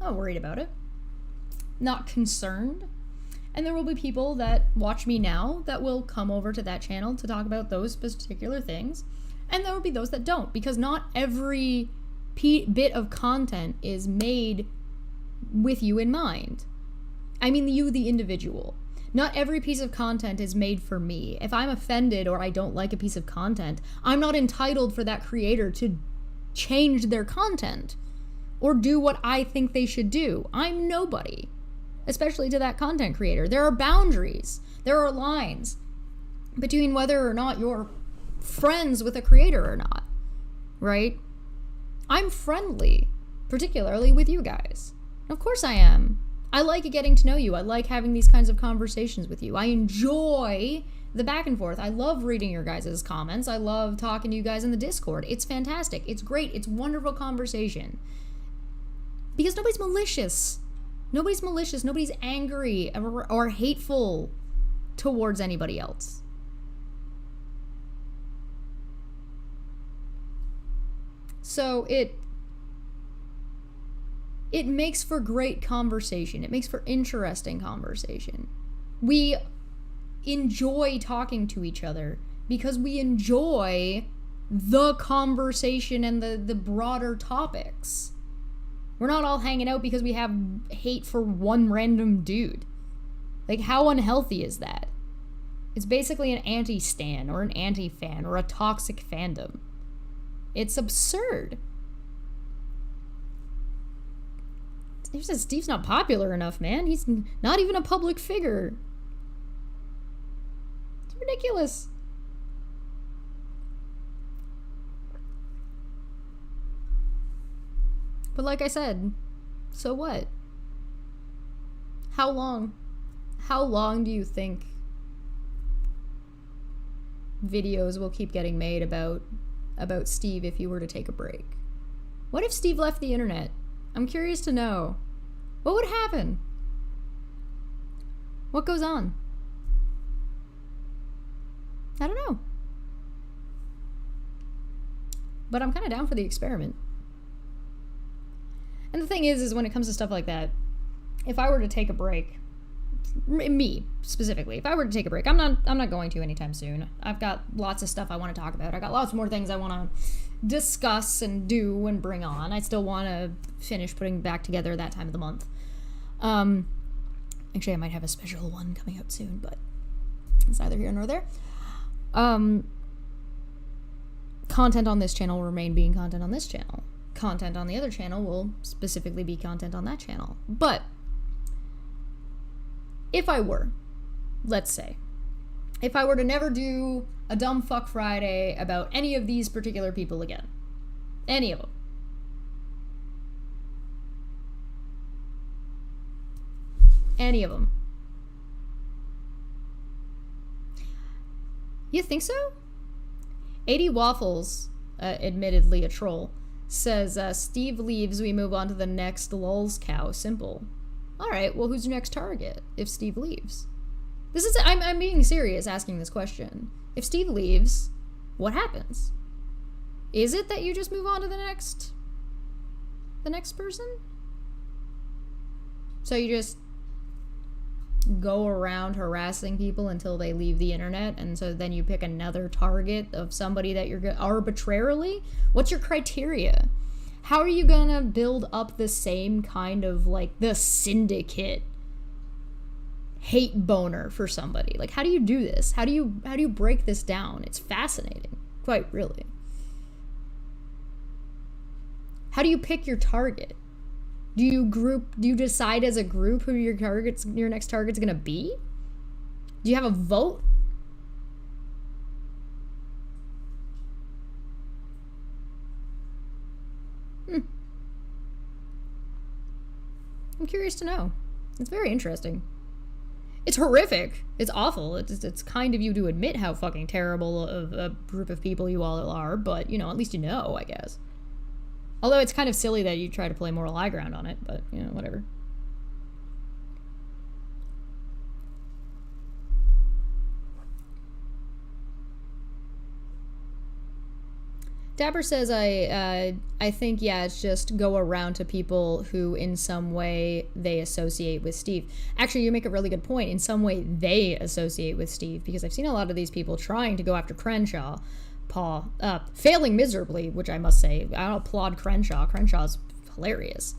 Not worried about it. Not concerned. And there will be people that watch me now that will come over to that channel to talk about those particular things. And there will be those that don't. Because not every bit of content is made with you in mind. I mean you, the individual. Not every piece of content is made for me. If I'm offended or I don't like a piece of content, I'm not entitled for that creator to change their content or do what I think they should do. I'm nobody, especially to that content creator. There are boundaries. There are lines between whether or not you're friends with a creator or not, right? I'm friendly, particularly with you guys. Of course I am. I like getting to know you. I like having these kinds of conversations with you. I enjoy the back and forth. I love reading your guys' comments. I love talking to you guys in the Discord. It's fantastic. It's great. It's wonderful conversation. Because nobody's malicious. Nobody's malicious. Nobody's angry or hateful towards anybody else. So it makes for great conversation. It makes for interesting conversation. We enjoy talking to each other because we enjoy the conversation and the broader topics. We're not all hanging out because we have hate for one random dude. Like, how unhealthy is that? It's basically an anti-stan or an anti-fan or a toxic fandom. It's absurd. He says Steve's not popular enough, man. He's not even a public figure. It's ridiculous. But like I said, so what? How long? How long do you think videos will keep getting made about Steve if he were to take a break? What if Steve left the internet? I'm curious to know. What would happen? What goes on? I don't know. But I'm kind of down for the experiment. And the thing is when it comes to stuff like that, if I were to take a break, me specifically, if I were to take a break, I'm not going to anytime soon. I've got lots of stuff I want to talk about. I got lots more things I want to discuss and do and bring on. I still want to finish putting back together that time of the month. Actually, I might have a special one coming out soon, but it's neither here nor there. Content on this channel will remain being content on this channel. Content on the other channel will specifically be content on that channel. But if I were, let's say, if I were to never do a dumb fuck Friday about any of these particular people again, any of them, any of them, you think so? 80 Waffles, admittedly a troll, says, Steve leaves, we move on to the next lulz cow. Simple. Alright, well, who's your next target if Steve leaves? I'm being serious asking this question. If Steve leaves, what happens? Is it that you just move on to the next person? So you just go around harassing people until they leave the internet, and so then you pick another target of somebody that you're arbitrarily? What's your criteria? How are you gonna build up the same kind of, like, the syndicate hate boner for somebody? Like, how do you do this? How do you break this down? It's fascinating, quite really. How do you pick your target? Do you decide as a group who your next target's gonna be? Do you have a vote? I'm curious to know. It's very interesting. It's horrific. It's awful. It's kind of you to admit how fucking terrible of a group of people you all are, but, you know, at least you know, I guess. Although it's kind of silly that you try to play moral high ground on it, but, you know, whatever. Dapper says, I think, yeah, it's just go around to people who in some way they associate with Steve. Actually, you make a really good point. In some way they associate with Steve, because I've seen a lot of these people trying to go after Crenshaw, failing miserably, which I must say. I don't applaud Crenshaw. Crenshaw's hilarious.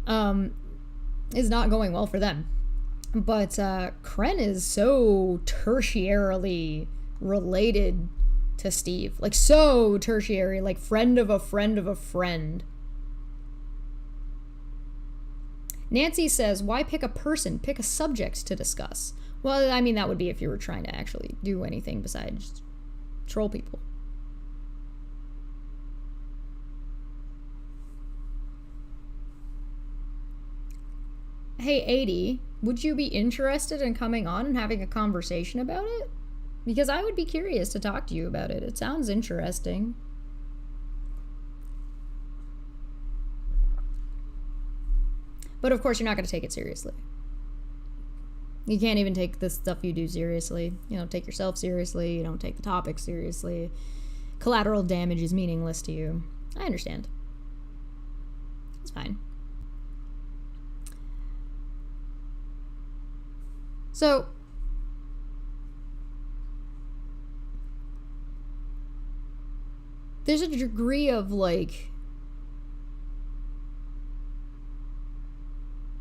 Is not going well for them. But Kren is so tertiarily related to Steve. Like, so tertiary, like friend of a friend of a friend. Nancy says, why pick a person? Pick a subject to discuss. Well, I mean, that would be if you were trying to actually do anything besides troll people. Hey, 80, would you be interested in coming on and having a conversation about it? Because I would be curious to talk to you about it. It sounds interesting. But of course, you're not going to take it seriously. You can't even take the stuff you do seriously. You don't take yourself seriously. You don't take the topic seriously. Collateral damage is meaningless to you. I understand. It's fine. So, there's a degree of, like,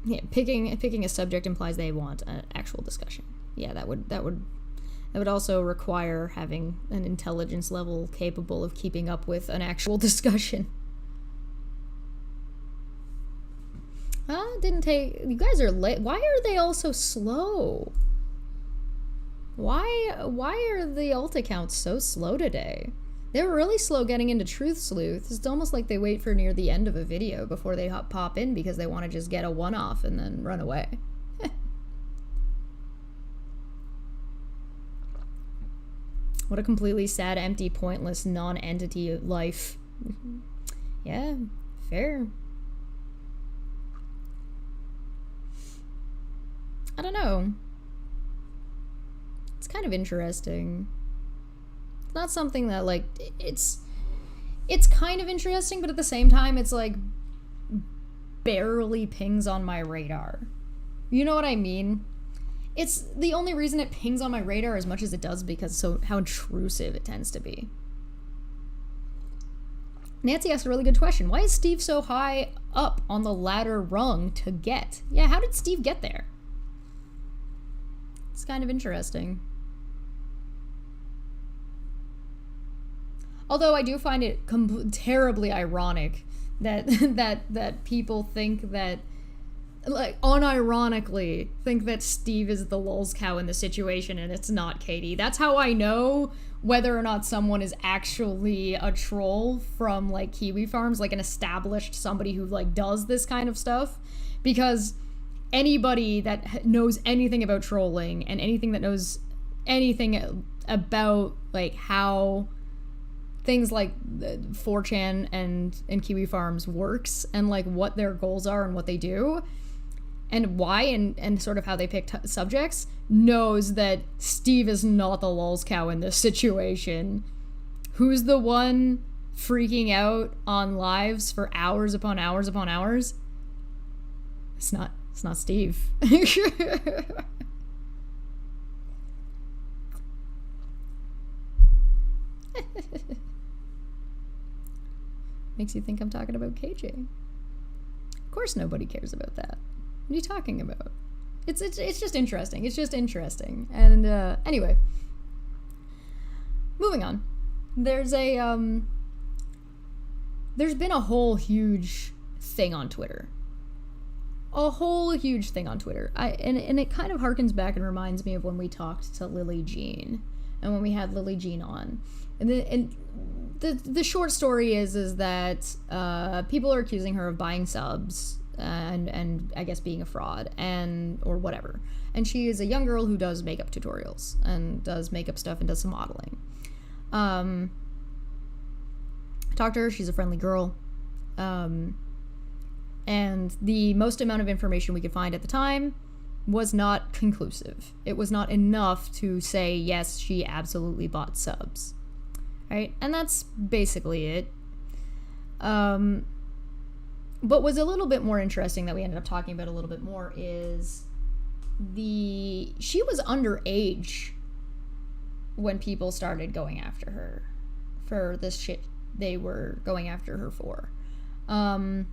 yeah, picking a subject implies they want an actual discussion. Yeah, that would also require having an intelligence level capable of keeping up with an actual discussion. Didn't take. You guys are late. Why are they all so slow? Why are the alt accounts so slow today? They were really slow getting into Truth Sleuth. It's almost like they wait for near the end of a video before they pop in because they want to just get a one-off and then run away. What a completely sad, empty, pointless, non-entity life. Yeah, fair. I don't know. It's kind of interesting. It's not something that, like, it's kind of interesting, but at the same time, it's, like, barely pings on my radar. You know what I mean? It's the only reason it pings on my radar as much as it does because how intrusive it tends to be. Nancy asked a really good question. Why is Steve so high up on the ladder rung to get? Yeah, how did Steve get there? It's kind of interesting. Although I do find it terribly ironic that that people think that, like, unironically think that Steve is the lulz cow in the situation and it's not Katie. That's how I know whether or not someone is actually a troll from, like, Kiwi Farms, like an established somebody who, like, does this kind of stuff. Because anybody that knows anything about trolling and anything that knows anything about, like, how things like 4chan and Kiwi Farms works and, like, what their goals are and what they do and why and sort of how they pick subjects knows that Steve is not the lulz cow in this situation. Who's the one freaking out on lives for hours upon hours upon hours? It's not Steve. Makes you think I'm talking about KJ. Of course nobody cares about that. What are you talking about? It's just interesting. It's just interesting. And anyway, moving on. There's been a whole huge thing on Twitter. And it kind of harkens back and reminds me of when we talked to Lily Jean and when we had Lily Jean on. And the short story is that people are accusing her of buying subs and I guess being a fraud or whatever. And she is a young girl who does makeup tutorials and does makeup stuff and does some modeling. I talked to her. She's a friendly girl. And the most amount of information we could find at the time was not conclusive. It was not enough to say, yes, she absolutely bought subs. Right? And that's basically it. What was a little bit more interesting that we ended up talking about a little bit more is she was underage when people started going after her for this shit they were going after her for. And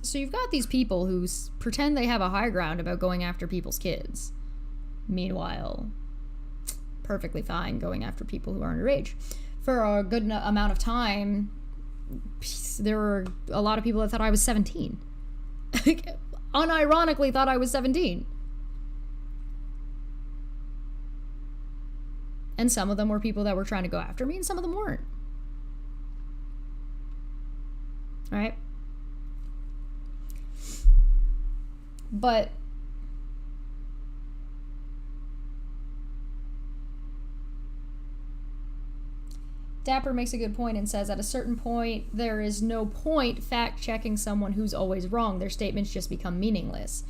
so you've got these people who pretend they have a high ground about going after people's kids. Meanwhile, perfectly fine going after people who are underage. For a good amount of time, there were a lot of people that thought I was 17. Unironically thought I was 17. And some of them were people that were trying to go after me, and some of them weren't. All right? But Dapper makes a good point and says, at a certain point, there is no point fact-checking someone who's always wrong. Their statements just become meaningless.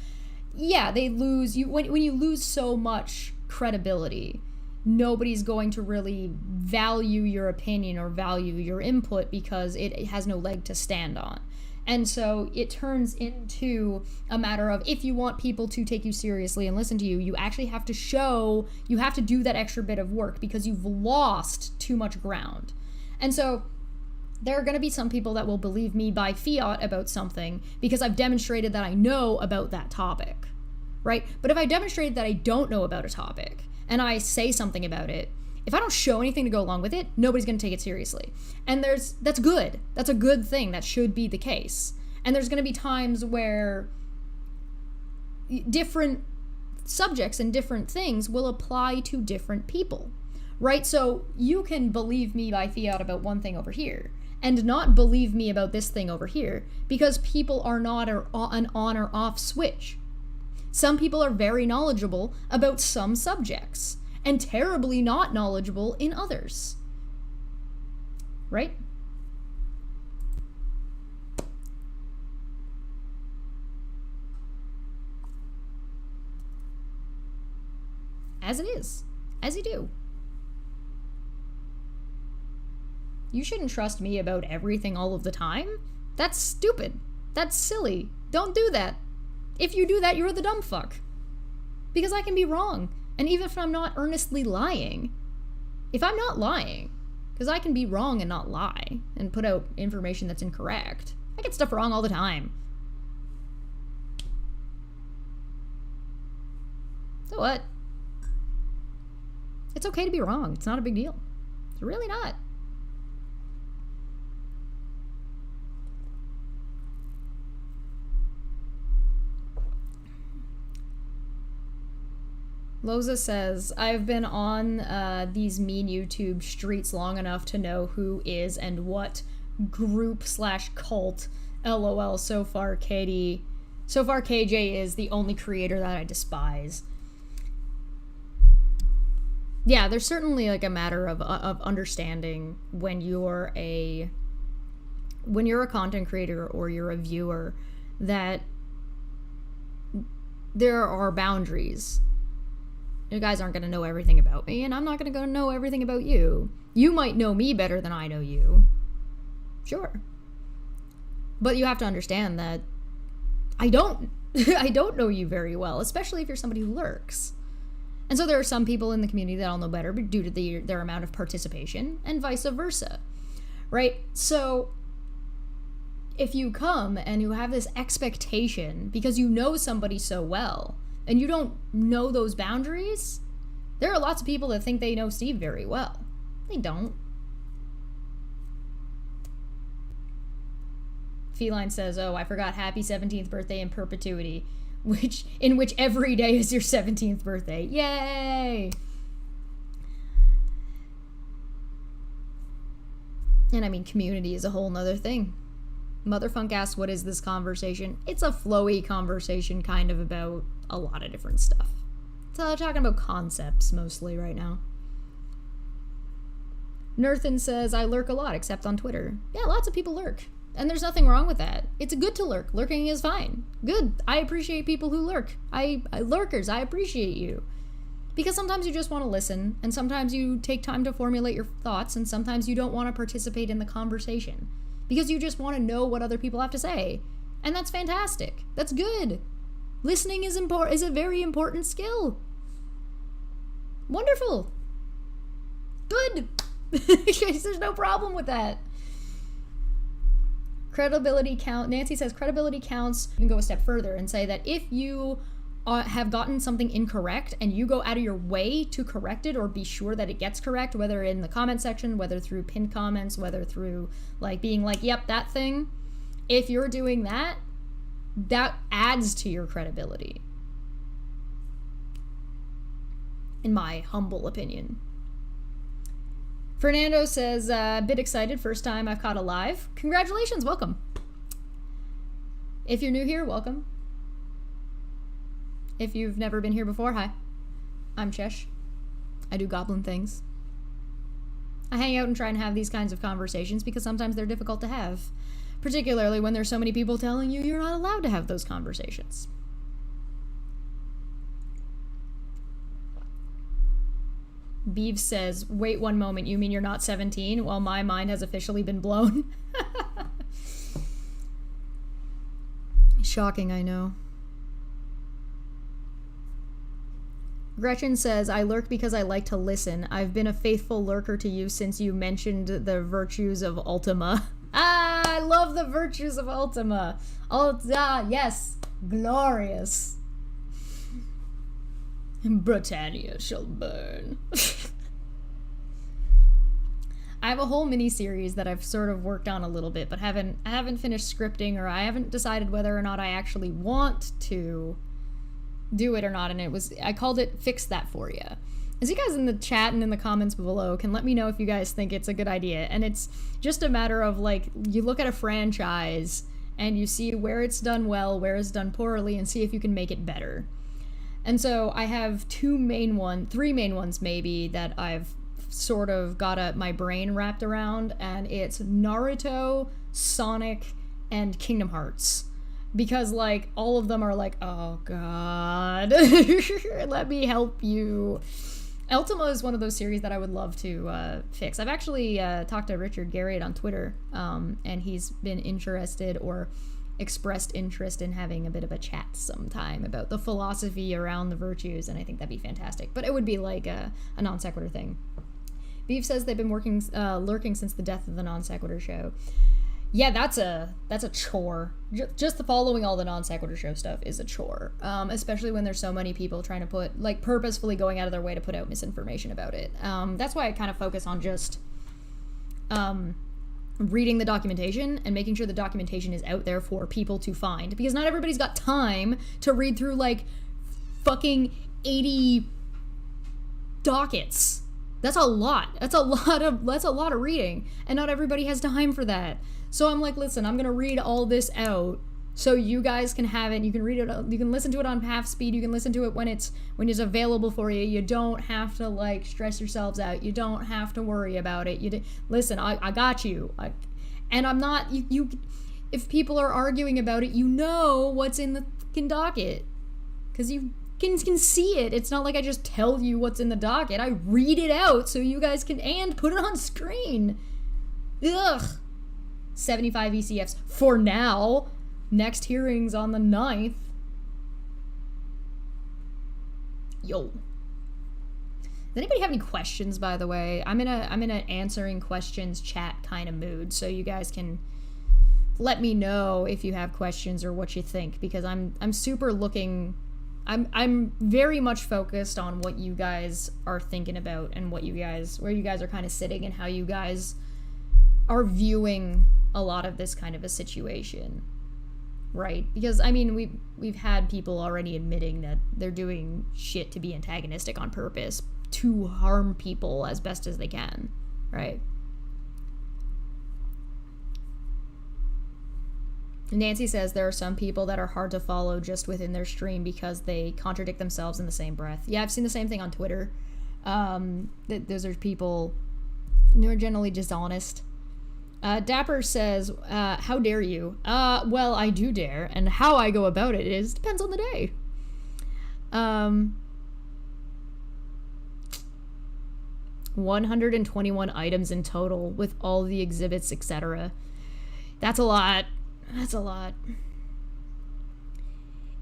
Yeah, they lose... When you lose so much credibility, nobody's going to really value your opinion or value your input because it has no leg to stand on. And so it turns into a matter of, if you want people to take you seriously and listen to you, you actually have to you have to do that extra bit of work because you've lost too much ground. And so there are going to be some people that will believe me by fiat about something because I've demonstrated that I know about that topic, right? But if I demonstrated that I don't know about a topic and I say something about it, if I don't show anything to go along with it, nobody's going to take it seriously. And that's good. That's a good thing. That should be the case. And there's going to be times where different subjects and different things will apply to different people, right? So you can believe me by fiat about one thing over here and not believe me about this thing over here, because people are not an on or off switch. Some people are very knowledgeable about some subjects and terribly not knowledgeable in others, right? As it is, as you do. You shouldn't trust me about everything all of the time. That's stupid. That's silly. Don't do that. If you do that, you're the dumb fuck. Because I can be wrong. And even if I'm not earnestly lying, if I'm not lying, because I can be wrong and not lie and put out information that's incorrect, I get stuff wrong all the time. So what? It's okay to be wrong. It's not a big deal. It's really not. Loza says, I've been on these mean YouTube streets long enough to know who is and what group/cult. LOL, so far KJ is the only creator that I despise. Yeah, there's certainly like a matter of understanding when you're a content creator or you're a viewer that there are boundaries. You guys aren't going to know everything about me, and I'm not going to go know everything about you. You might know me better than I know you. Sure. But you have to understand that I don't know you very well, especially if you're somebody who lurks. And so there are some people in the community that I'll know better due to their amount of participation, and vice versa. Right? So if you come and you have this expectation because you know somebody so well, and you don't know those boundaries, there are lots of people that think they know Steve very well. They don't. Feline says, oh, I forgot happy 17th birthday in perpetuity, in which every day is your 17th birthday. Yay! And I mean, community is a whole nother thing. Motherfunk asks, what is this conversation? It's a flowy conversation kind of about a lot of different stuff. So I'm talking about concepts mostly right now. Nerthan says, I lurk a lot, except on Twitter. Yeah, lots of people lurk. And there's nothing wrong with that. It's good to lurk. Lurking is fine. Good. I appreciate people who lurk. Lurkers, I appreciate you. Because sometimes you just want to listen, and sometimes you take time to formulate your thoughts, and sometimes you don't want to participate in the conversation. Because you just want to know what other people have to say. And that's fantastic. That's good. Listening is a very important skill. Wonderful. Good. There's no problem with that. Credibility count. Nancy says credibility counts. You can go a step further and say that if you have gotten something incorrect and you go out of your way to correct it or be sure that it gets correct, whether in the comment section, whether through pinned comments, whether through like being like, yep, that thing. If you're doing that, that adds to your credibility. In my humble opinion. Fernando says, a bit excited, first time I've caught a live. Congratulations, welcome. If you're new here, welcome. If you've never been here before, hi. I'm Chesh. I do goblin things. I hang out and try and have these kinds of conversations because sometimes they're difficult to have. Particularly when there's so many people telling you you're not allowed to have those conversations. Beeve says, wait one moment, you mean you're not 17? Well, my mind has officially been blown. Shocking, I know. Gretchen says, I lurk because I like to listen. I've been a faithful lurker to you since you mentioned the virtues of Ultima. I love the virtues of Ultima. Yes, glorious. Britannia shall burn. I have a whole mini-series that I've sort of worked on a little bit, but I haven't finished scripting, or I haven't decided whether or not I actually want to do it or not, and I called it Fix That For Ya. as you guys in the chat and in the comments below can let me know if you guys think it's a good idea. And it's just a matter of, like, you look at a franchise and you see where it's done well, where it's done poorly, and see if you can make it better. And so I have three main ones maybe, that I've sort of got my brain wrapped around, and it's Naruto, Sonic, and Kingdom Hearts. Because, like, all of them are like, oh god, let me help you. Ultima is one of those series that I would love to fix. I've actually talked to Richard Garriott on Twitter, and he's been interested, or expressed interest in having a bit of a chat sometime about the philosophy around the virtues, and I think that'd be fantastic. But it would be like a non sequitur thing. Beef says they've been lurking since the death of the non sequitur show. Yeah, that's a chore. Just the following all the non sequitur show stuff is a chore, especially when there's so many people trying to purposefully going out of their way to put out misinformation about it. That's why I kind of focus on just reading the documentation and making sure the documentation is out there for people to find, because not everybody's got time to read through like fucking 80 dockets. That's a lot. That's a lot of reading, and not everybody has time for that. So I'm like, listen, I'm gonna read all this out so you guys can have it. You can read it. You can listen to it on half speed. You can listen to it when it's available for you. You don't have to like stress yourselves out. You don't have to worry about it. Listen, I got you. And I'm not you. If people are arguing about it, you know what's in the fucking docket, because you can see it. It's not like I just tell you what's in the docket. I read it out so you guys can and put it on screen. Ugh. 75 ECFs for now. Next hearings on the 9th. Yo. Does anybody have any questions, by the way? I'm in a answering questions chat kind of mood, so you guys can let me know if you have questions or what you think, because I'm super looking. I'm very much focused on what you guys are thinking about and where you guys are kind of sitting and how you guys are viewing a lot of this kind of a situation, right? Because I mean, we've had people already admitting that they're doing shit to be antagonistic on purpose to harm people as best as they can, right? Nancy says there are some people that are hard to follow just within their stream because they contradict themselves in the same breath. Yeah, I've seen the same thing on Twitter. Those are people who are generally dishonest. Dapper says, how dare you? Well, I do dare, and how I go about it depends on the day. 121 items in total with all the exhibits, etc. That's a lot. That's a lot.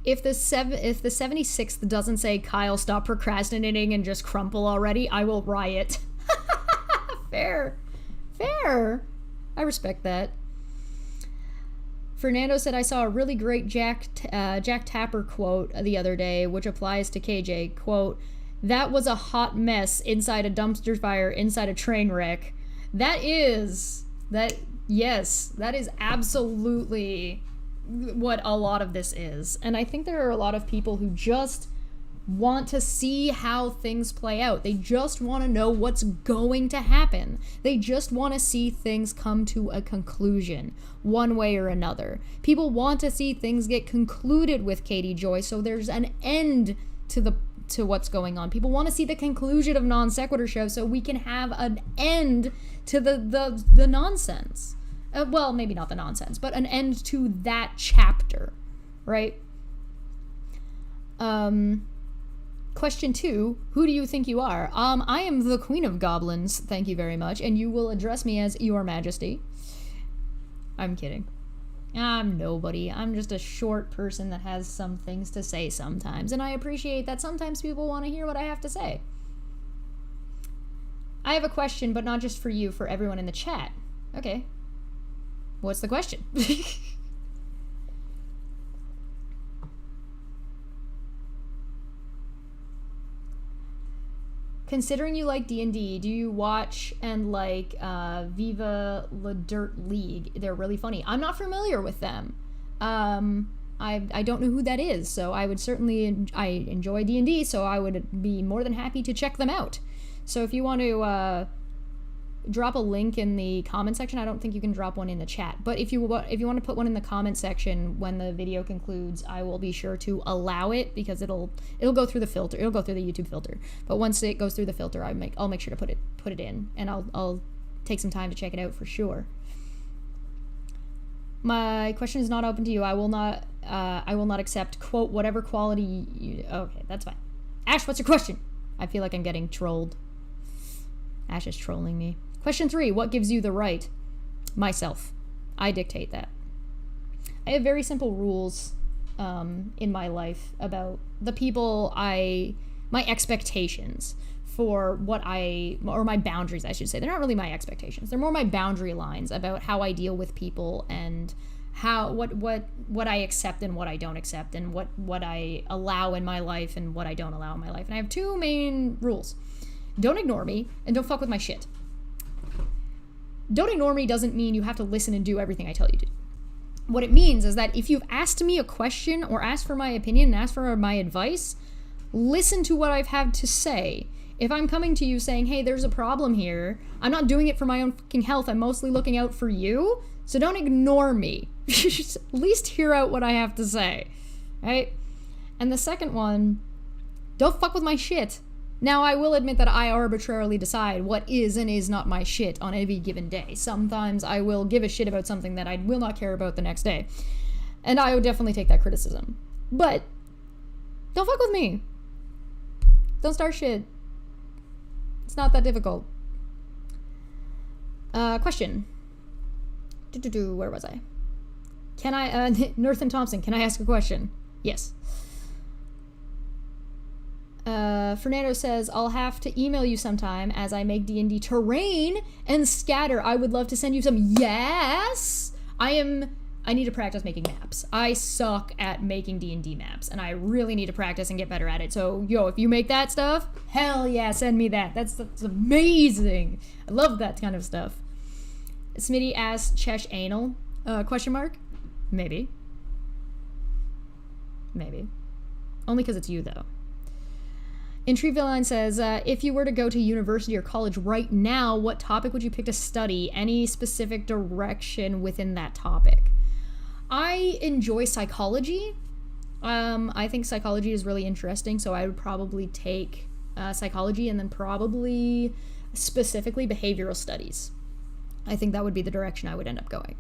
If the 76th doesn't say Kyle, stop procrastinating and just crumple already, I will riot. Fair. I respect that. Fernando said, I saw a really great Jack Tapper quote the other day, which applies to KJ. Quote, that was a hot mess inside a dumpster fire, inside a train wreck. That is absolutely what a lot of this is. And I think there are a lot of people who just want to see how things play out. They just want to know what's going to happen. They just want to see things come to a conclusion one way or another. People want to see things get concluded with Katie Joy, so there's an end to what's going on. People want to see the conclusion of Non Sequitur Show so we can have an end to the nonsense. Well, maybe not the nonsense, but an end to that chapter, right? Question 2, who do you think you are? I am the Queen of Goblins, thank you very much, and you will address me as Your Majesty. I'm kidding. I'm nobody. I'm just a short person that has some things to say sometimes, and I appreciate that sometimes people want to hear what I have to say. I have a question, but not just for you, for everyone in the chat. Okay. What's the question? Considering you like D&D, do you watch and like Viva La Dirt League? They're really funny. I'm not familiar with them. I don't know who that is, so I would certainly, I enjoy D&D, so I would be more than happy to check them out. So if you want to drop a link in the comment section, I don't think you can drop one in the chat, but if you want to put one in the comment section when the video concludes, I will be sure to allow it, because it'll go through the filter, it'll go through the YouTube filter, but once it goes through the filter, I'll make sure to put it in, and I'll take some time to check it out for sure. My question is not open to you. I will not accept, quote, whatever quality you... Okay, that's fine. Ash, what's your question? I feel like I'm getting trolled. Ash is trolling me. Question 3, what gives you the right? Myself. I dictate that. I have very simple rules in my life about the people my expectations for or my boundaries, I should say. They're not really my expectations. They're more my boundary lines about how I deal with people, and what I accept and what I don't accept, and what I allow in my life and what I don't allow in my life. And I have 2 main rules. Don't ignore me, and don't fuck with my shit. Don't ignore me doesn't mean you have to listen and do everything I tell you to. What it means is that if you've asked me a question or asked for my opinion and asked for my advice, listen to what I've had to say. If I'm coming to you saying, hey, there's a problem here, I'm not doing it for my own fucking health, I'm mostly looking out for you, so don't ignore me. Just at least hear out what I have to say, right? And the second one, don't fuck with my shit. Now, I will admit that I arbitrarily decide what is and is not my shit on any given day. Sometimes I will give a shit about something that I will not care about the next day. And I would definitely take that criticism. But don't fuck with me. Don't start shit. It's not that difficult. Question. Where was I? Can I, Nathan Thompson, can I ask a question? Yes. Fernando says, I'll have to email you sometime as I make D&D terrain and scatter. I would love to send you some. Yes! I need to practice making maps. I suck at making D&D maps, and I really need to practice and get better at it. So, if you make that stuff, hell yeah, send me that. That's amazing. I love that kind of stuff. Smitty asks, Chesh anal? Question mark? Maybe. Only because it's you, though. Intreevilline says, if you were to go to university or college right now, what topic would you pick to study? Any specific direction within that topic? I enjoy psychology. I think psychology is really interesting, so I would probably take psychology, and then probably specifically behavioral studies. I think that would be the direction I would end up going.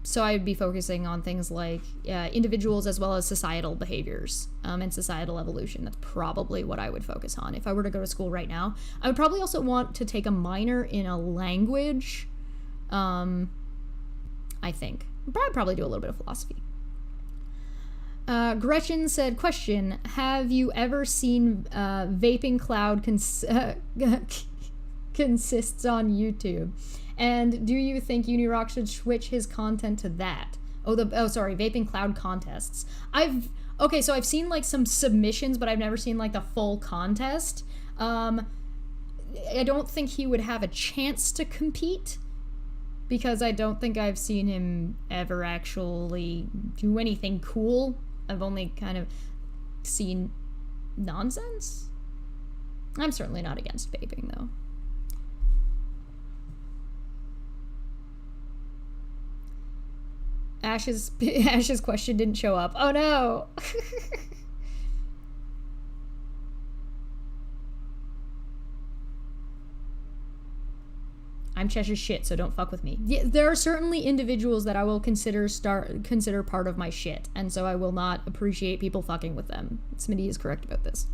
So I would be focusing on things like individuals as well as societal behaviors and societal evolution. That's probably what I would focus on. If I were to go to school right now, I would probably also want to take a minor in a language, I think. I'd probably do a little bit of philosophy. Gretchen said, question, have you ever seen Vaping Cloud consists on YouTube? And do you think Unirock should switch his content to that? Vaping Cloud contests. I've seen like some submissions, but I've never seen like the full contest. I don't think he would have a chance to compete, because I don't think I've seen him ever actually do anything cool. I've only kind of seen nonsense. I'm certainly not against vaping, though. Ash's question didn't show up. Oh no! I'm Cheshire shit, so don't fuck with me. Yeah, there are certainly individuals that I will consider part of my shit, and so I will not appreciate people fucking with them. Smitty is correct about this.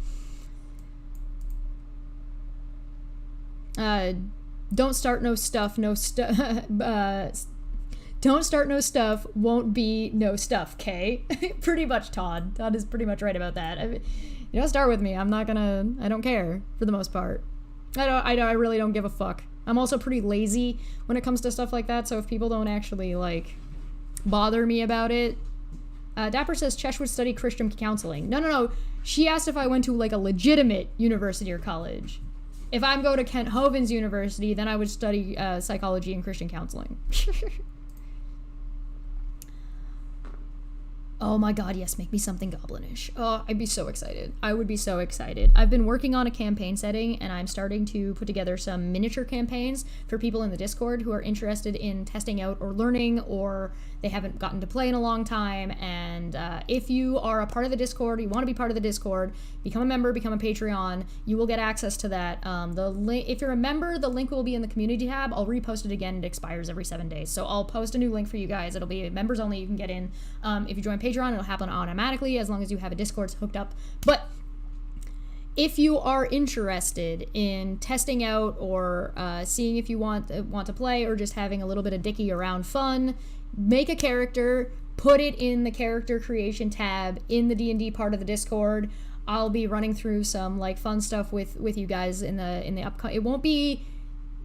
Don't start no stuff, don't start no stuff, won't be no stuff, Kay? Pretty much, Todd. Todd is pretty much right about that. You don't start with me. I don't care, for the most part. I really don't give a fuck. I'm also pretty lazy when it comes to stuff like that, so if people don't actually, like, bother me about it. Dapper says Chesh would study Christian counseling. No. She asked if I went to, like, a legitimate university or college. If I'm going to Kent Hovind's University, then I would study psychology and Christian counseling. Oh my god, yes, make me something goblinish. Oh, I'd be so excited. I would be so excited. I've been working on a campaign setting, and I'm starting to put together some miniature campaigns for people in the Discord who are interested in testing out or learning, or they haven't gotten to play in a long time. And if you are a part of the Discord, you want to be part of the Discord, become a member, become a Patreon, you will get access to that. If you're a member, the link will be in the community tab. I'll repost it again. It expires every 7 days. So I'll post a new link for you guys. It'll be members only. You can get in. If you join Patreon, it'll happen automatically as long as you have a Discord hooked up. But if you are interested in testing out or seeing if you want to play, or just having a little bit of dicky around fun, make a character, put it in the character creation tab in the D&D part of the Discord. I'll be running through some like fun stuff with you guys in the upcoming. It won't be,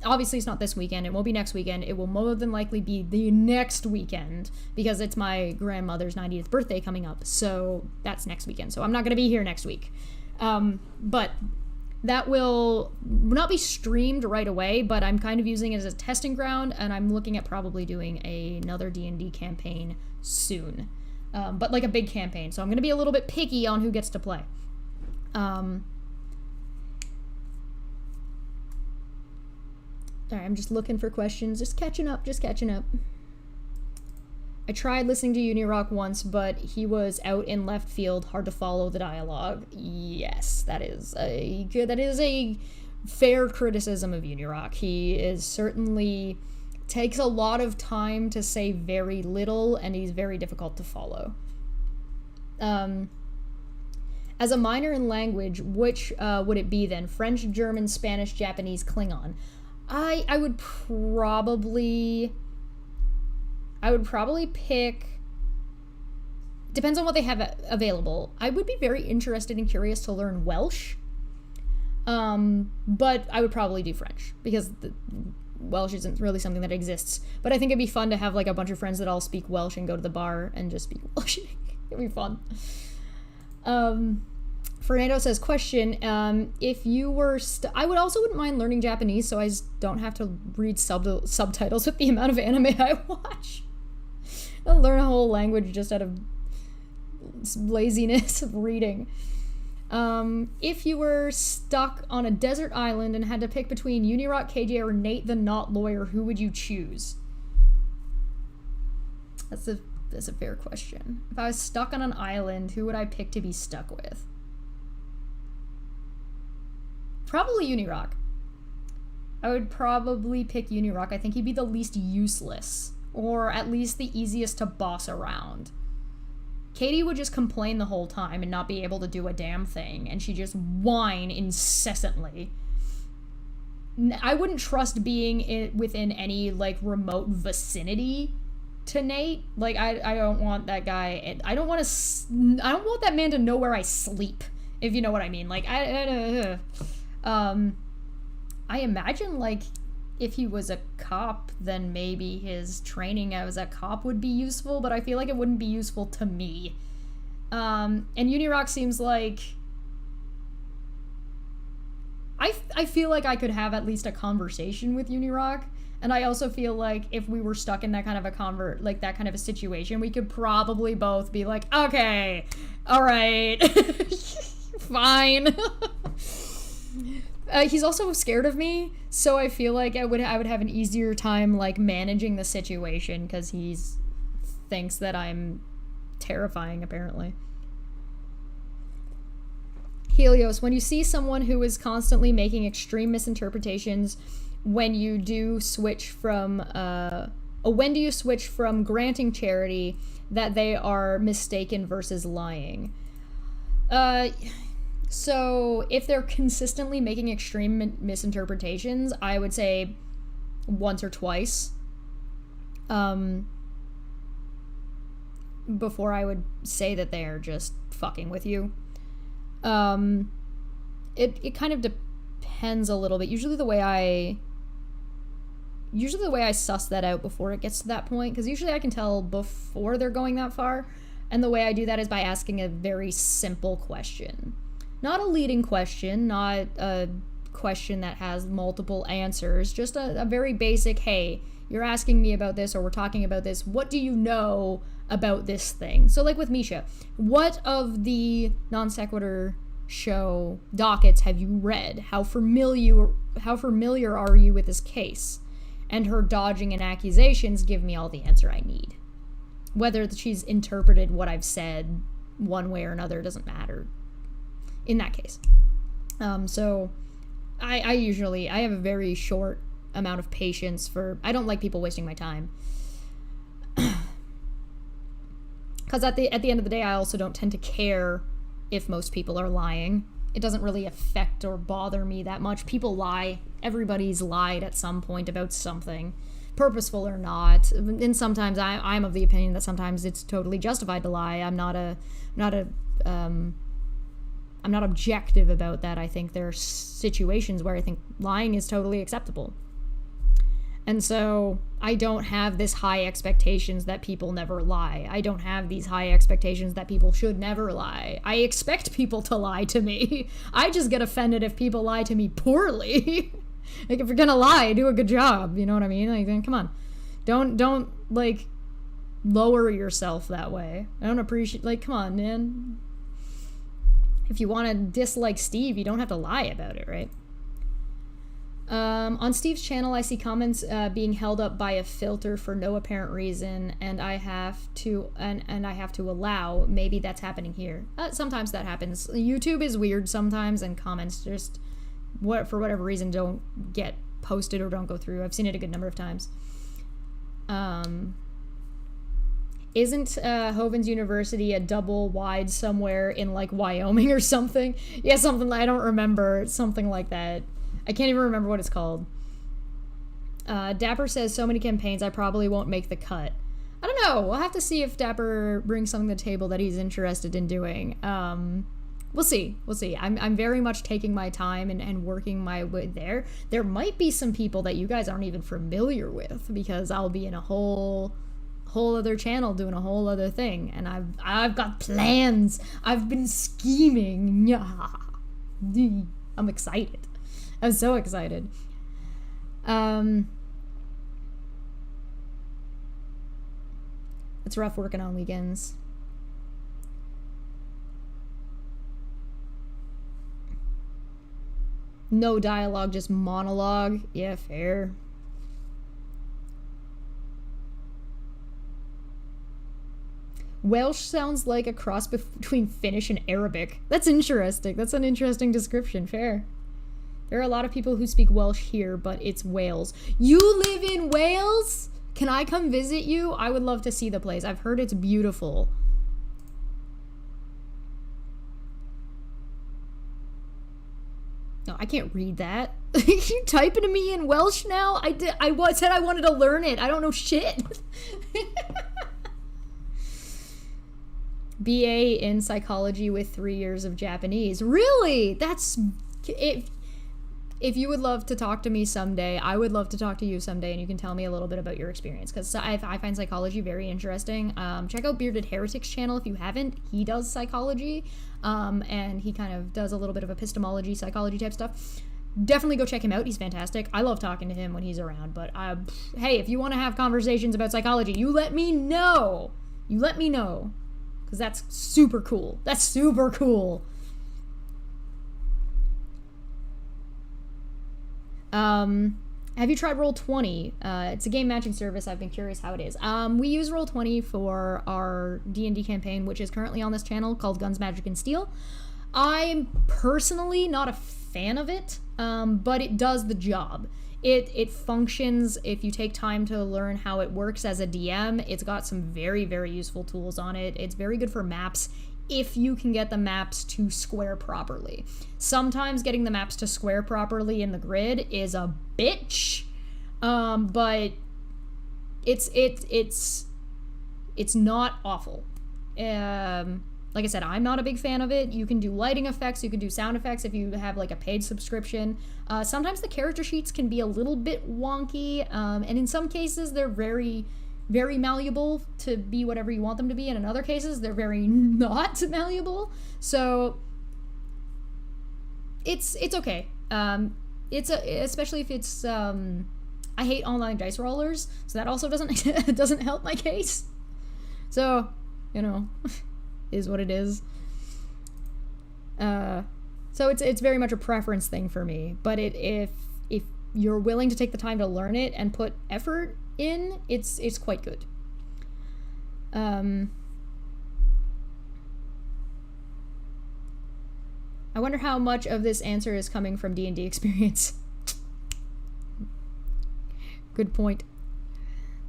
obviously it's not this weekend, it won't be next weekend, it will more than likely be the next weekend, because it's my grandmother's 90th birthday coming up, so that's next weekend, so I'm not going to be here next week. But that will not be streamed right away, but I'm kind of using it as a testing ground, and I'm looking at probably doing another D&D campaign soon, but like a big campaign, so I'm going to be a little bit picky on who gets to play. Alright, I'm just looking for questions. Just catching up. I tried listening to Unirock once, but he was out in left field, hard to follow the dialogue. Yes, that is a fair criticism of Unirock. He is certainly takes a lot of time to say very little, and he's very difficult to follow. As a minor in language, which would it be then? French, German, Spanish, Japanese, Klingon. I would probably pick, depends on what they have available. I would be very interested and curious to learn Welsh, but I would probably do French, because Welsh isn't really something that exists, but I think it'd be fun to have like a bunch of friends that all speak Welsh and go to the bar and just speak Welsh. It'd be fun. Fernando says, question, if you were I wouldn't mind learning Japanese, so I don't have to read subtitles with the amount of anime I watch. I'll learn a whole language just out of laziness of reading. If you were stuck on a desert island and had to pick between Unirock, KJ, or Nate the Not Lawyer, who would you choose? That's a fair question. If I was stuck on an island, who would I pick to be stuck with? Probably Unirock. I would probably pick Unirock. I think he'd be the least useless, or at least the easiest to boss around. Katie would just complain the whole time and not be able to do a damn thing, and she'd just whine incessantly. I wouldn't trust being within any, like, remote vicinity to Nate. Like, I don't want that guy, I don't want that man to know where I sleep, if you know what I mean. Like, I imagine, like, if he was a cop, then maybe his training as a cop would be useful, but I feel like it wouldn't be useful to me. And Unirock seems like... I feel like I could have at least a conversation with Unirock, and I also feel like if we were stuck in that kind of a situation, we could probably both be like, okay, alright, fine. He's also scared of me, so I feel like I would have an easier time, like, managing the situation, because he thinks that I'm terrifying, apparently. Helios, when you see someone who is constantly making extreme misinterpretations, when do you switch from granting charity that they are mistaken versus lying? So if they're consistently making extreme misinterpretations, I would say once or twice, before I would say that they're just fucking with you. It kind of depends a little bit. Usually the way I suss that out before it gets to that point, because usually I can tell before they're going that far, and the way I do that is by asking a very simple question. Not a leading question, not a question that has multiple answers, just a very basic, hey, you're asking me about this, or we're talking about this, what do you know about this thing. So like with Misha, what of the non sequitur show dockets have you read? How familiar are you with this case? And her dodging and accusations give me all the answer I need. Whether she's interpreted what I've said one way or another doesn't matter in that case. So I have a very short amount of patience I don't like people wasting my time. Because at the end of the day, I also don't tend to care if most people are lying. It doesn't really affect or bother me that much. People lie. Everybody's lied at some point about something, purposeful or not. And sometimes I'm of the opinion that sometimes it's totally justified to lie. I'm not objective about that. I think there are situations where I think lying is totally acceptable. And so I don't have this high expectations that people never lie. I don't have these high expectations that people should never lie. I expect people to lie to me. I just get offended if people lie to me poorly. Like, if you're gonna lie, do a good job. You know what I mean? Like, then come on. Don't like, lower yourself that way. I don't appreciate, like, come on, man. If you want to dislike Steve, you don't have to lie about it, right? On Steve's channel, I see comments being held up by a filter for no apparent reason, and I have to allow. Maybe that's happening here. Sometimes that happens. YouTube is weird sometimes, and comments just, for whatever reason, don't get posted or don't go through. I've seen it a good number of times. Isn't Hovens University a double wide somewhere in, like, Wyoming or something? Yeah, something, I don't remember. Something like that. I can't even remember what it's called. Dapper says, so many campaigns, I probably won't make the cut. I don't know. We'll have to see if Dapper brings something to the table that he's interested in doing. We'll see. I'm very much taking my time and working my way there. There might be some people that you guys aren't even familiar with, because I'll be in a whole other channel doing a whole other thing, and I've got plans. I've been scheming. I'm excited. I'm so excited. It's rough working on weekends. No dialogue, just monologue. Yeah, fair. Welsh sounds like a cross between Finnish and Arabic. That's interesting. That's an interesting description. Fair. There are a lot of people who speak Welsh here, but it's Wales. You live in Wales? Can I come visit you? I would love to see the place. I've heard it's beautiful. No, I can't read that. You typing to me in Welsh now? I said I wanted to learn it. I don't know shit. BA in psychology with 3 years of Japanese. Really? That's... If you would love to talk to me someday, I would love to talk to you someday, and you can tell me a little bit about your experience, because I find psychology very interesting. Check out Bearded Heretics channel if you haven't. He does psychology, and he kind of does a little bit of epistemology, psychology type stuff. Definitely go check him out. He's fantastic. I love talking to him when he's around, but hey, if you want to have conversations about psychology, you let me know. You let me know, because that's super cool. That's super cool. Have you tried Roll20? It's a game matching service. I've been curious how it is. We use Roll20 for our D&D campaign, which is currently on this channel, called Guns, Magic, and Steel. I'm personally not a fan of it, but it does the job. It functions if you take time to learn how it works as a DM. It's got some very, very useful tools on it. It's very good for maps if you can get the maps to square properly. Sometimes getting the maps to square properly in the grid is a bitch, but it's not awful. Like I said, I'm not a big fan of it. You can do lighting effects, you can do sound effects if you have like a paid subscription. Sometimes the character sheets can be a little bit wonky, and in some cases they're very, very malleable to be whatever you want them to be, and in other cases they're very not malleable. So it's okay. Especially if it's I hate online dice rollers, so that also doesn't doesn't help my case. So, you know, is what it is. So it's very much a preference thing for me. But if you're willing to take the time to learn it and put effort in, it's quite good. I wonder how much of this answer is coming from D&D experience. Good point.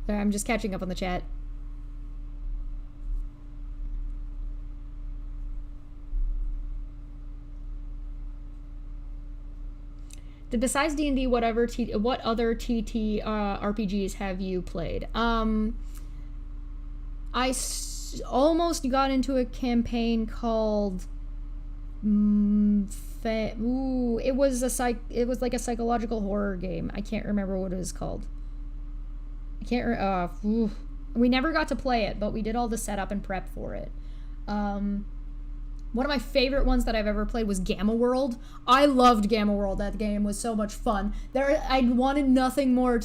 I'm just catching up on the chat. Besides D&D, what other TT RPGs have you played? I almost got into a campaign called it was like a psychological horror game. I can't remember what it was called. We never got to play it, but we did all the setup and prep for it. One of my favorite ones that I've ever played was Gamma World. I loved Gamma World. That game was so much fun. I wanted nothing more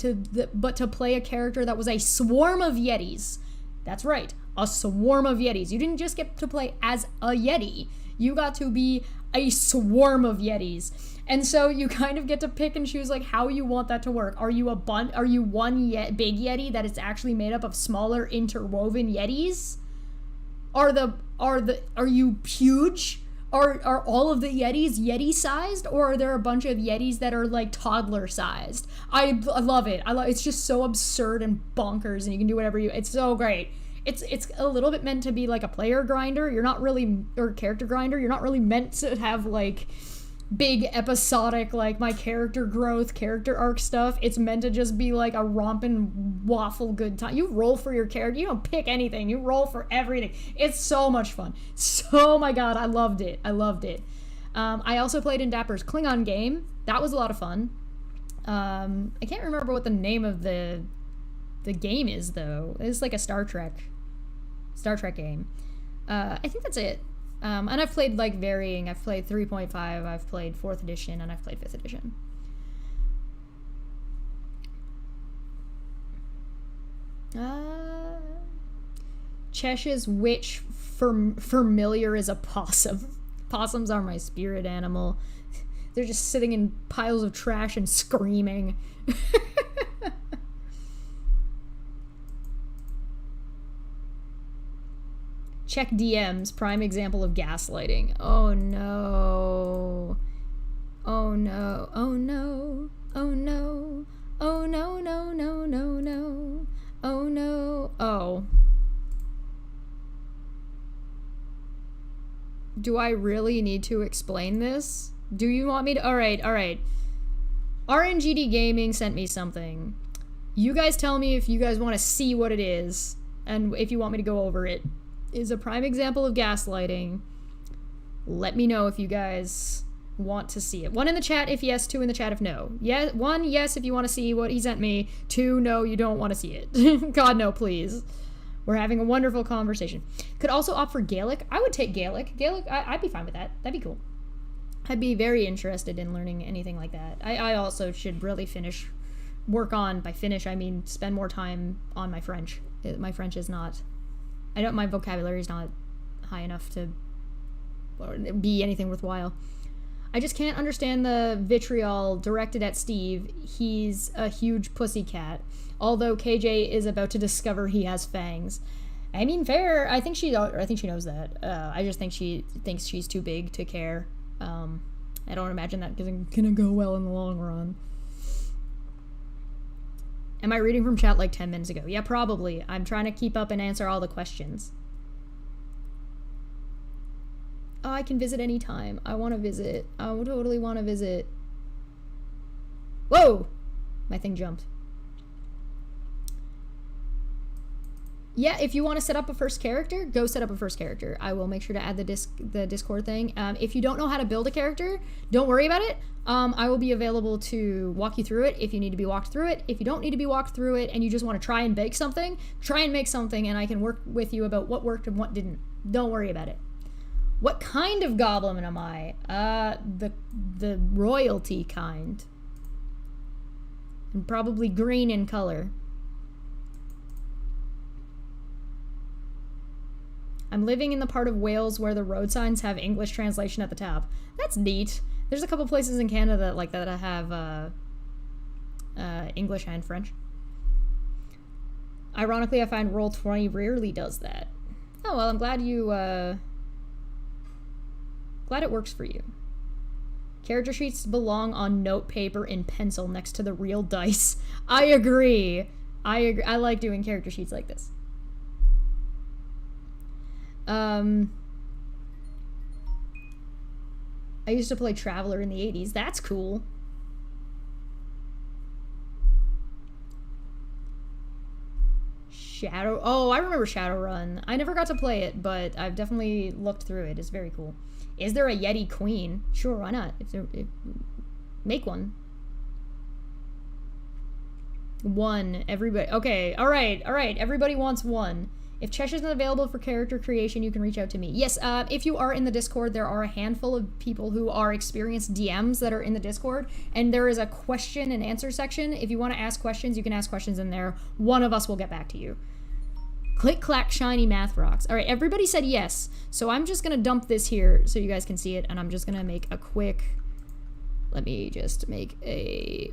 but to play a character that was a swarm of Yetis. That's right, a swarm of Yetis. You didn't just get to play as a Yeti. You got to be a swarm of Yetis. And so you kind of get to pick and choose like how you want that to work. Are you one big Yeti that is actually made up of smaller interwoven Yetis? Are you huge? Are all of the Yetis Yeti-sized, or are there a bunch of Yetis that are like toddler-sized? I love it. It's just so absurd and bonkers, and you can do whatever it's so great. It's a little bit meant to be like a player grinder. Or character grinder. You're not really meant to have like big episodic like my character growth, character arc stuff. It's meant to just be like a romping waffle good time. You roll for your character. You don't pick anything. You roll for everything. It's so much fun. So my god, I loved it. I also played in Dapper's Klingon game. That was a lot of fun. I can't remember what the name of the game is though. It's like a Star Trek game. I think that's it. And I've played like varying. I've played 3.5, I've played 4th edition, and I've played 5th edition. Chesh's witch familiar is a possum. Possums are my spirit animal. They're just sitting in piles of trash and screaming. Check DMs, prime example of gaslighting. Oh no. Oh no. Oh no. Oh no. Oh no, no, no, no, no. Oh no. Oh. Do I really need to explain this? Do you want me to? Alright. RNGD Gaming sent me something. You guys tell me if you guys want to see what it is, and if you want me to go over it. Is a prime example of gaslighting. Let me know if you guys want to see it. 1 in the chat if yes, 2 in the chat if no. 1, yes if you want to see what he sent me. 2, no, you don't want to see it. God, no, please. We're having a wonderful conversation. Could also opt for Gaelic. I would take Gaelic. I'd be fine with that. That'd be cool. I'd be very interested in learning anything like that. I also should really by finish, I mean spend more time on my French. My French is not... my vocabulary is not high enough to be anything worthwhile. I just can't understand the vitriol directed at Steve. He's a huge pussycat. Although KJ is about to discover he has fangs. I mean, fair. I think she knows that. I just think she thinks she's too big to care. I don't imagine that gonna go well in the long run. Am I reading from chat like 10 minutes ago? Yeah, probably. I'm trying to keep up and answer all the questions. Oh, I can visit anytime. I want to visit. I totally want to visit. Whoa! My thing jumped. Yeah, if you want to set up a first character, go set up a first character. I will make sure to add the Discord thing. If you don't know how to build a character, don't worry about it. I will be available to walk you through it if you need to be walked through it. If you don't need to be walked through it and you just want to try and make something, and I can work with you about what worked and what didn't. Don't worry about it. What kind of goblin am I? The royalty kind. And probably green in color. I'm living in the part of Wales where the road signs have English translation at the top. That's neat. There's a couple places in Canada like that have English and French. Ironically, I find Roll20 rarely does that. Oh, well, I'm glad you, glad it works for you. Character sheets belong on note paper in pencil next to the real dice. I agree. I like doing character sheets like this. I used to play Traveler in the 80s. That's cool. Shadow... Oh, I remember Shadowrun. I never got to play it, but I've definitely looked through it. It's very cool. Is there a Yeti Queen? Sure, why not? Make one. One. Everybody... Okay, alright. Everybody wants one. If Chesh isn't available for character creation, you can reach out to me. Yes, if you are in the Discord, there are a handful of people who are experienced DMs that are in the Discord, and there is a question and answer section. If you want to ask questions, you can ask questions in there. One of us will get back to you. Click, clack, shiny math rocks. All right, everybody said yes, so I'm just going to dump this here so you guys can see it, and I'm just going to make a quick... Let me just make a...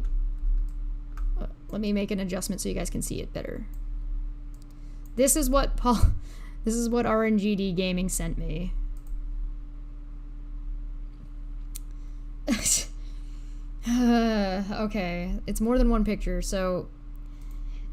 let me make an adjustment so you guys can see it better. This is what RNGD Gaming sent me. Okay, it's more than one picture. So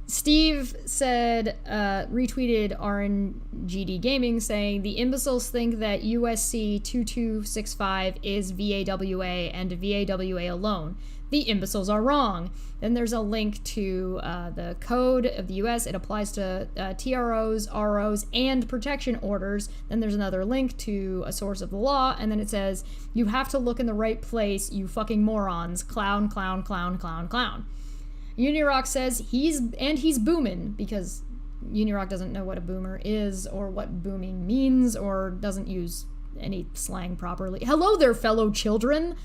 Steve said, retweeted RNGD Gaming saying, the imbeciles think that USC 2265 is VAWA and VAWA alone. The imbeciles are wrong. Then there's a link to the code of the US. It applies to TROs, ROs, and protection orders. Then there's another link to a source of the law, and then it says, you have to look in the right place, you fucking morons. Clown, clown, clown, clown, clown. Unirock says he's booming, because Unirock doesn't know what a boomer is, or what booming means, or doesn't use any slang properly. Hello there, fellow children!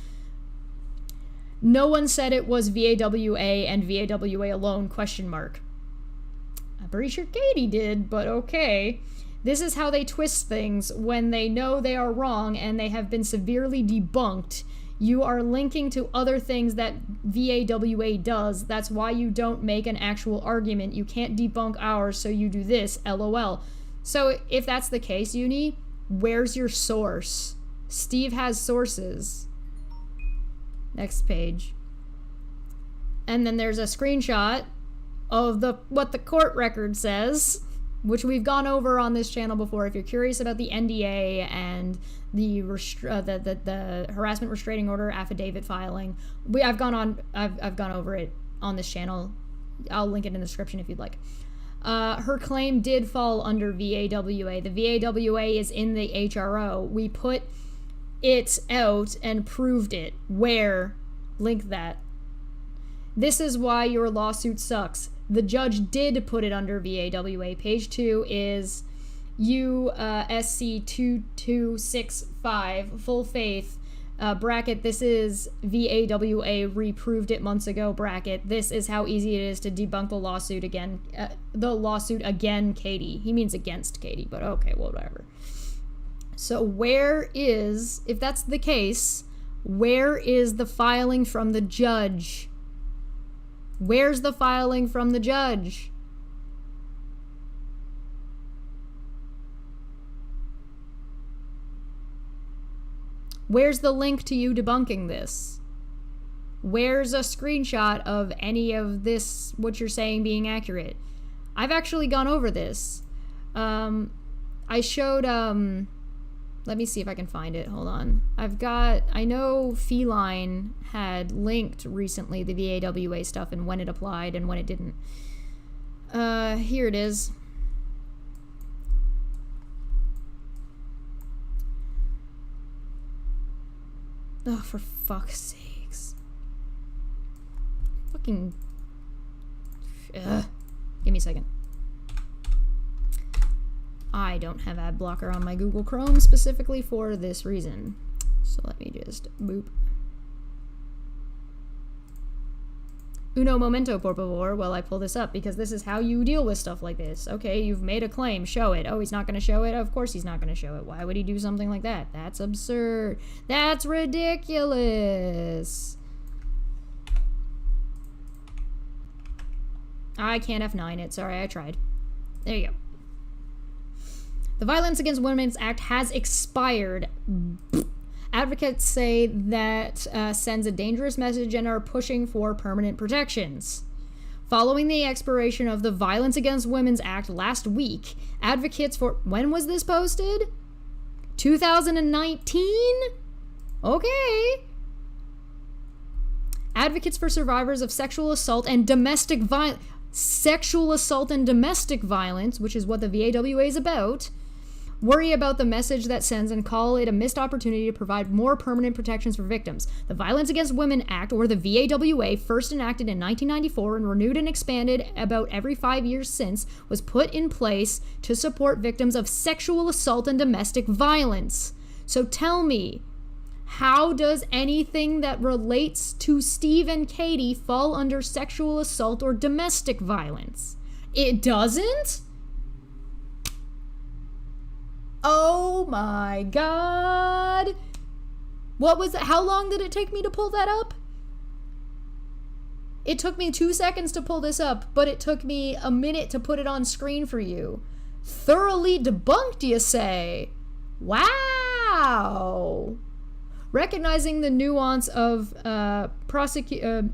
No one said it was VAWA and VAWA alone, question mark. I'm pretty sure Katie did, but okay. This is how they twist things when they know they are wrong and they have been severely debunked. You are linking to other things that VAWA does. That's why you don't make an actual argument. You can't debunk ours, so you do this, LOL. So if that's the case, Uni, where's your source? Steve has sources. Next page. And then there's a screenshot of what the court record says, which we've gone over on this channel before. If you're curious about the NDA and the harassment restraining order affidavit filing, I've gone over it on this channel. I'll link it in the description if you'd like. Her claim did fall under VAWA. The VAWA is in the HRO. We put it out and proved it. Where? Link that. This is why your lawsuit sucks. The judge did put it under VAWA. Page 2 is USC 2265, full faith, bracket, this is VAWA, reproved it months ago, bracket, this is how easy it is to debunk the lawsuit again, Katie. He means against Katie, but okay, well, whatever. So where is, if that's the case, where is the filing from the judge? Where's the filing from the judge? Where's the link to you debunking this? Where's a screenshot of any of this, what you're saying being accurate? I've actually gone over this. I showed, let me see if I can find it. Hold on. I know Feline had linked recently the VAWA stuff and when it applied and when it didn't. Here it is. Oh, for fuck's sakes. Fucking... Give me a second. I don't have ad blocker on my Google Chrome specifically for this reason. So let me just boop. Uno momento, por favor, while I pull this up, because this is how you deal with stuff like this. Okay, you've made a claim, show it. Oh, he's not going to show it? Of course he's not going to show it. Why would he do something like that? That's absurd. That's ridiculous. I can't F9 it. Sorry, I tried. There you go. The Violence Against Women's Act has expired. Advocates say that sends a dangerous message and are pushing for permanent protections. Following the expiration of the Violence Against Women's Act last week, advocates for... When was this posted? 2019? Okay. Advocates for survivors of sexual assault and domestic violence... Sexual assault and domestic violence, which is what the VAWA is about, worry about the message that sends and call it a missed opportunity to provide more permanent protections for victims. The Violence Against Women Act, or the VAWA, first enacted in 1994 and renewed and expanded about every 5 years since, was put in place to support victims of sexual assault and domestic violence. So tell me, how does anything that relates to Steve and Katie fall under sexual assault or domestic violence? It doesn't? Oh my god. What was it? How long did it take me to pull that up? It took me 2 seconds to pull this up, but it took me a minute to put it on screen for you. Thoroughly debunked, you say? Wow. Recognizing the nuance of prosecuting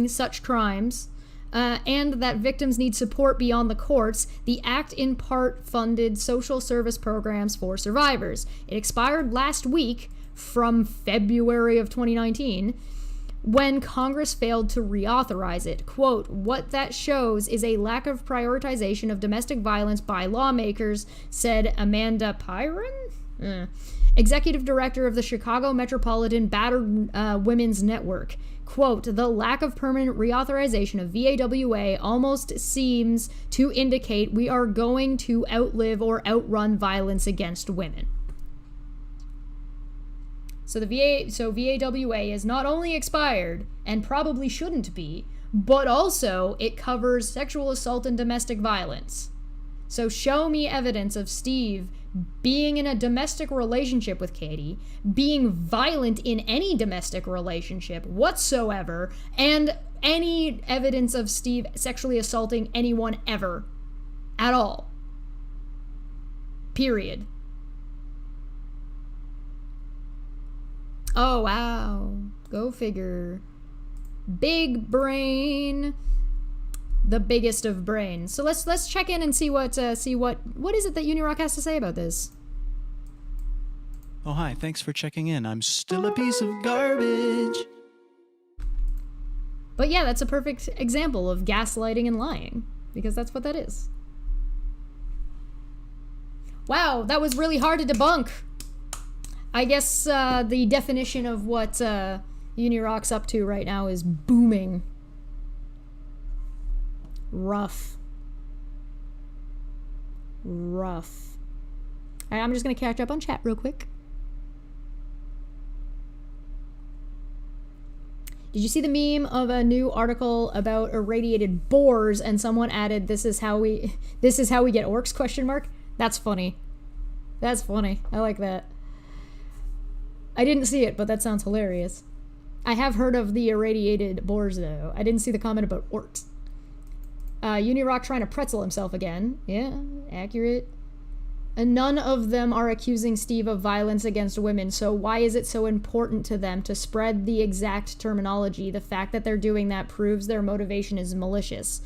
such crimes, and that victims need support beyond the courts, the Act in part funded social service programs for survivors. It expired last week from February of 2019 when Congress failed to reauthorize it. Quote, what that shows is a lack of prioritization of domestic violence by lawmakers, said Amanda Pyron, executive director of the Chicago Metropolitan Battered Women's Network. Quote, the lack of permanent reauthorization of VAWA almost seems to indicate we are going to outlive or outrun violence against women. So VAWA is not only expired, and probably shouldn't be, but also it covers sexual assault and domestic violence. So show me evidence of Steve being in a domestic relationship with Katie, being violent in any domestic relationship whatsoever, and any evidence of Steve sexually assaulting anyone ever. At all. Period. Oh, wow. Go figure. Big brain. The biggest of brains. So let's check in and see what is it that Unirock has to say about this. Oh, hi. Thanks for checking in. I'm still a piece of garbage. But yeah, that's a perfect example of gaslighting and lying, because that's what that is. Wow, that was really hard to debunk. I guess the definition of what Unirock's up to right now is booming. Rough. Alright, I'm just gonna catch up on chat real quick. Did you see the meme of a new article about irradiated boars and someone added, this is how we get orcs, question mark? That's funny. That's funny. I like that. I didn't see it, but that sounds hilarious. I have heard of the irradiated boars though. I didn't see the comment about orcs. Unirock trying to pretzel himself again. Yeah, accurate. And none of them are accusing Steve of violence against women, so why is it so important to them to spread the exact terminology? The fact that they're doing that proves their motivation is malicious.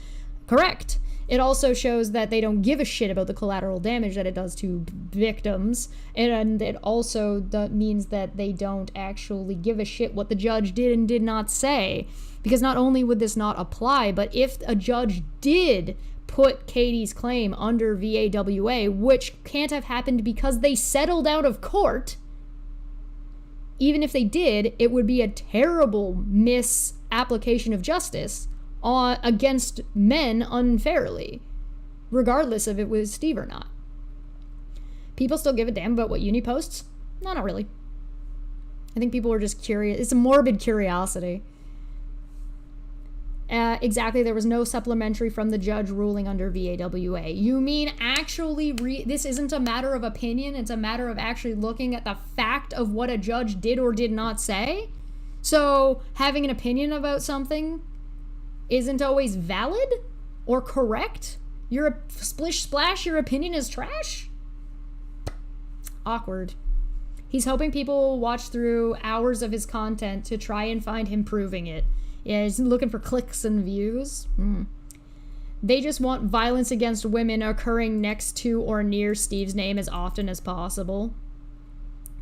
Correct. It also shows that they don't give a shit about the collateral damage that it does to victims, and it also means that they don't actually give a shit what the judge did and did not say. Because not only would this not apply, but if a judge did put Katie's claim under VAWA, which can't have happened because they settled out of court, even if they did, it would be a terrible misapplication of justice against men unfairly, regardless if it was Steve or not. People still give a damn about what Uni posts? No, not really. I think people are just curious. It's a morbid curiosity. Exactly, there was no supplementary from the judge ruling under VAWA. You mean actually this isn't a matter of opinion, it's a matter of actually looking at the fact of what a judge did or did not say? So having an opinion about something isn't always valid or correct? You're a splish splash, your opinion is trash? Awkward. He's hoping people will watch through hours of his content to try and find him proving it. Yeah, he's looking for clicks and views. They just want violence against women occurring next to or near Steve's name as often as possible.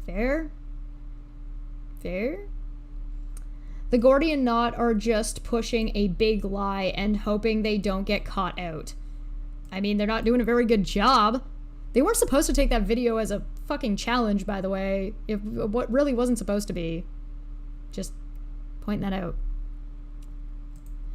Fair? Fair? The Gordian Knot are just pushing a big lie and hoping they don't get caught out. I mean, they're not doing a very good job. They weren't supposed to take that video as a fucking challenge, by the way. What really wasn't supposed to be. Just pointing that out.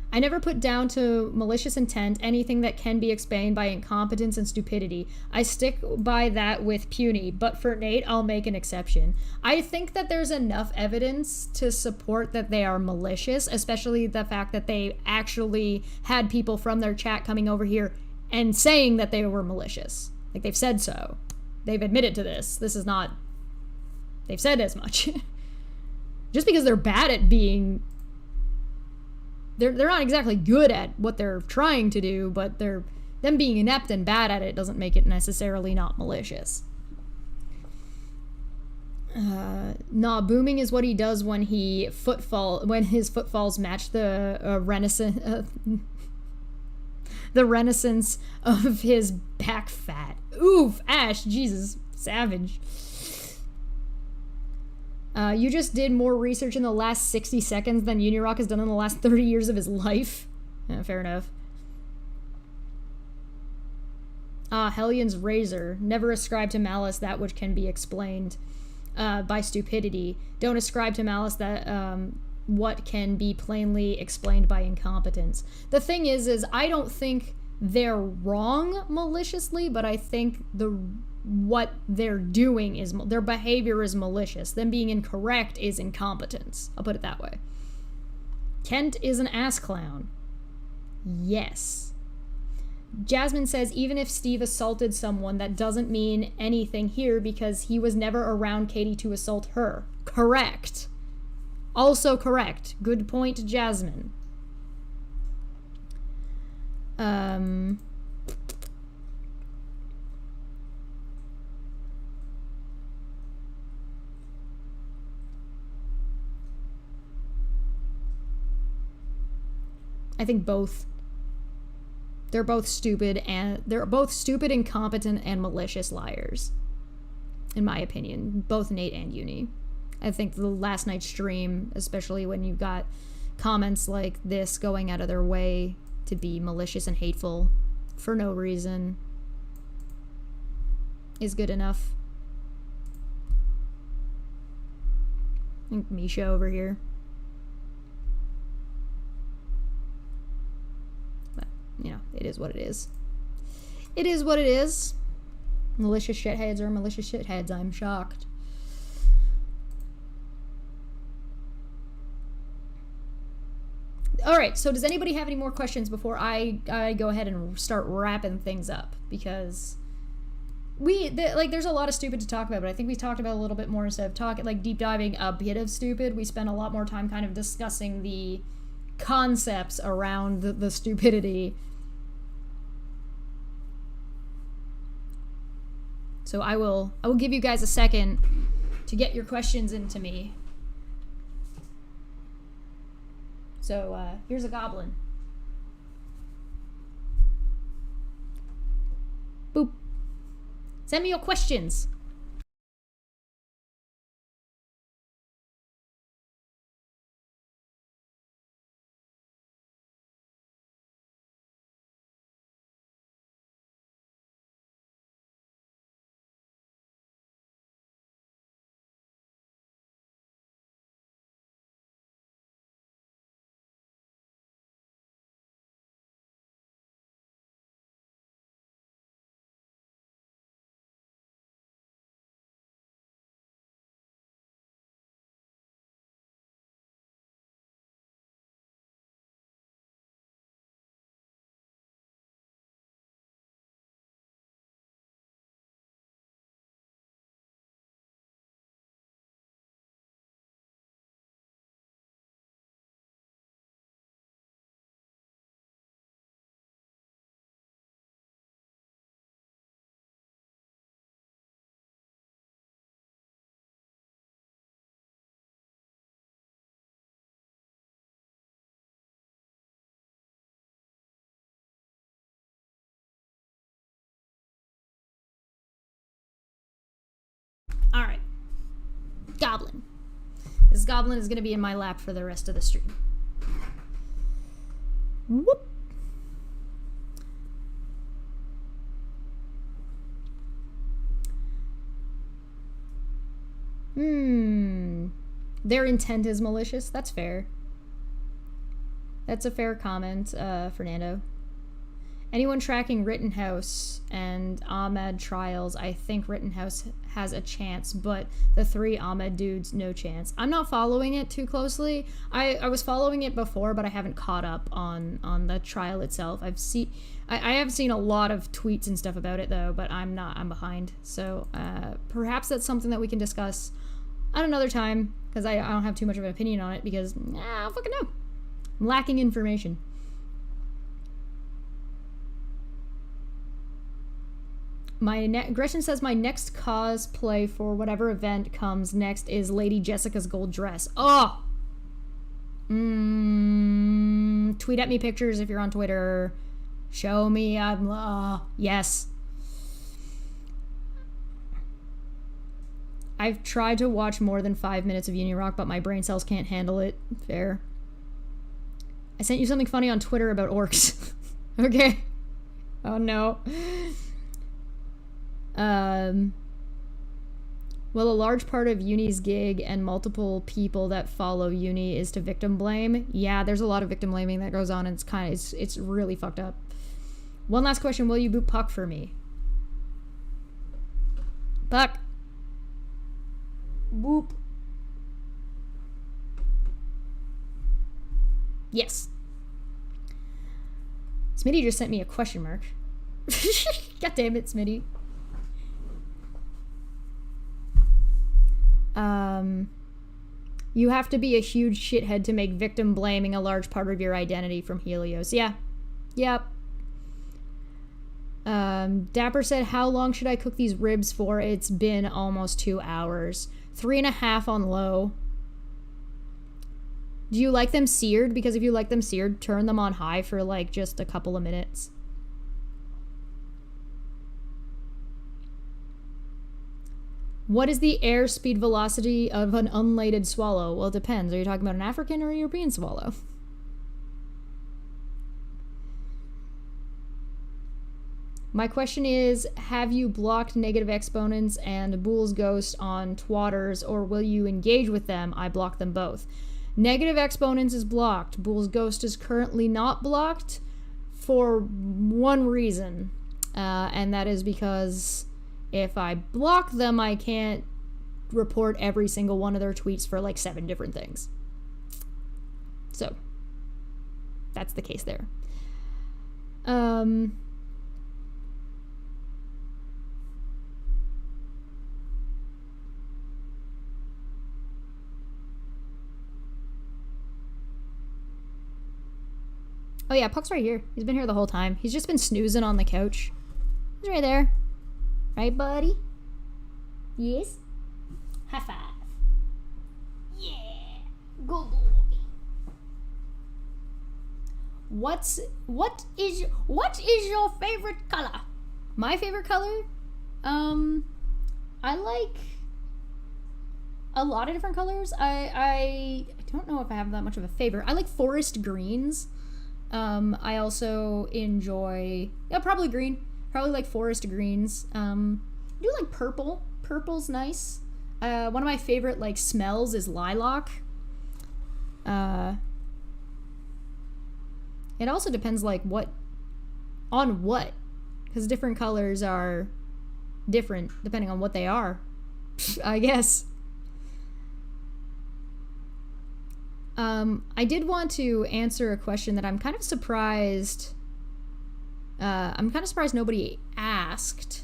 I never put down to malicious intent anything that can be explained by incompetence and stupidity. I stick by that with puny, but for Nate, I'll make an exception. I think that there's enough evidence to support that they are malicious, especially the fact that they actually had people from their chat coming over here and saying that they were malicious. Like, they've said so. They've admitted to this. This is not... They've said as much. Just because they're bad at being... They're not exactly good at what they're trying to do, but them being inept and bad at it doesn't make it necessarily not malicious. Nah, booming is what he does when his footfalls match the renaissance of his back fat. Oof, Ash, Jesus, savage. You just did more research in the last 60 seconds than Unirock has done in the last 30 years of his life. Yeah, fair enough. Hellion's razor. Never ascribe to malice that which can be explained by stupidity. Don't ascribe to malice that what can be plainly explained by incompetence. The thing is I don't think they're wrong maliciously, but I think what they're doing is, their behavior is malicious. Them being incorrect is incompetence. I'll put it that way. Kent is an ass clown. Yes. Jasmine says, even if Steve assaulted someone, that doesn't mean anything here because he was never around Katie to assault her. Correct. Also correct. Good point, Jasmine. I think both. They're both stupid, incompetent, and malicious liars. In my opinion, both Nate and Uni. I think the last night's stream, especially when you got comments like this going out of their way to be malicious and hateful for no reason, is good enough. I think Misha over here. You know, it is what it is. It is what it is. Malicious shitheads are malicious shitheads. I'm shocked. Alright, so does anybody have any more questions before I go ahead and start wrapping things up? Because there's a lot of stupid to talk about, but I think we talked about a little bit more instead of talking, like, deep diving a bit of stupid. We spent a lot more time kind of discussing the concepts around the stupidity. So I will give you guys a second to get your questions into me. So here's a goblin. Boop. Send me your questions. Goblin. This goblin is going to be in my lap for the rest of the stream. Whoop. Their intent is malicious. That's fair. That's a fair comment, Fernando. Anyone tracking Rittenhouse and Ahmed trials, I think Rittenhouse has a chance, but the 3 Ahmed dudes, no chance. I'm not following it too closely. I was following it before, but I haven't caught up on the trial itself. I have seen a lot of tweets and stuff about it, though, but I'm behind. So perhaps that's something that we can discuss at another time, because I don't have too much of an opinion on it, because I don't fucking know. I'm lacking information. Gretchen says my next cosplay for whatever event comes next is Lady Jessica's gold dress. Oh! Tweet at me pictures if you're on Twitter. Show me. Yes. I've tried to watch more than 5 minutes of Union Rock, but my brain cells can't handle it. Fair. I sent you something funny on Twitter about orcs. Okay. Oh no. Well, a large part of Uni's gig and multiple people that follow Uni is to victim blame. Yeah, there's a lot of victim blaming that goes on, and it's really fucked up. One last question: will you boot Puck for me? Puck. Whoop. Yes. Smitty just sent me a question mark. God damn it, Smitty. You have to be a huge shithead to make victim blaming a large part of your identity from Helios. Yeah. Yep. Dapper said, how long should I cook these ribs for? It's been almost 2 hours. 3.5 on low. Do you like them seared? Because if you like them seared, turn them on high for like just a couple of minutes. What is the airspeed velocity of an unladen swallow? Well, it depends. Are you talking about an African or a European swallow? My question is, have you blocked negative exponents and Bool's Ghost on Twatters, or will you engage with them? I block them both. Negative exponents is blocked. Bool's Ghost is currently not blocked for one reason, and that is because if I block them, I can't report every single one of their tweets for like 7 different things. So, that's the case there. Oh yeah, Puck's right here. He's been here the whole time. He's just been snoozing on the couch. He's right there. Right, buddy? Yes? High five. Yeah. Good boy. What is your favorite color? My favorite color? I like a lot of different colors. I don't know if I have that much of a favorite. I like forest greens. I also enjoy, probably green. Probably like forest greens. I do like purple. Purple's nice. One of my favorite like smells is lilac. It also depends like what, because different colors are different depending on what they are, I guess. I did want to answer a question that I'm kind of surprised. I'm kind of surprised nobody asked.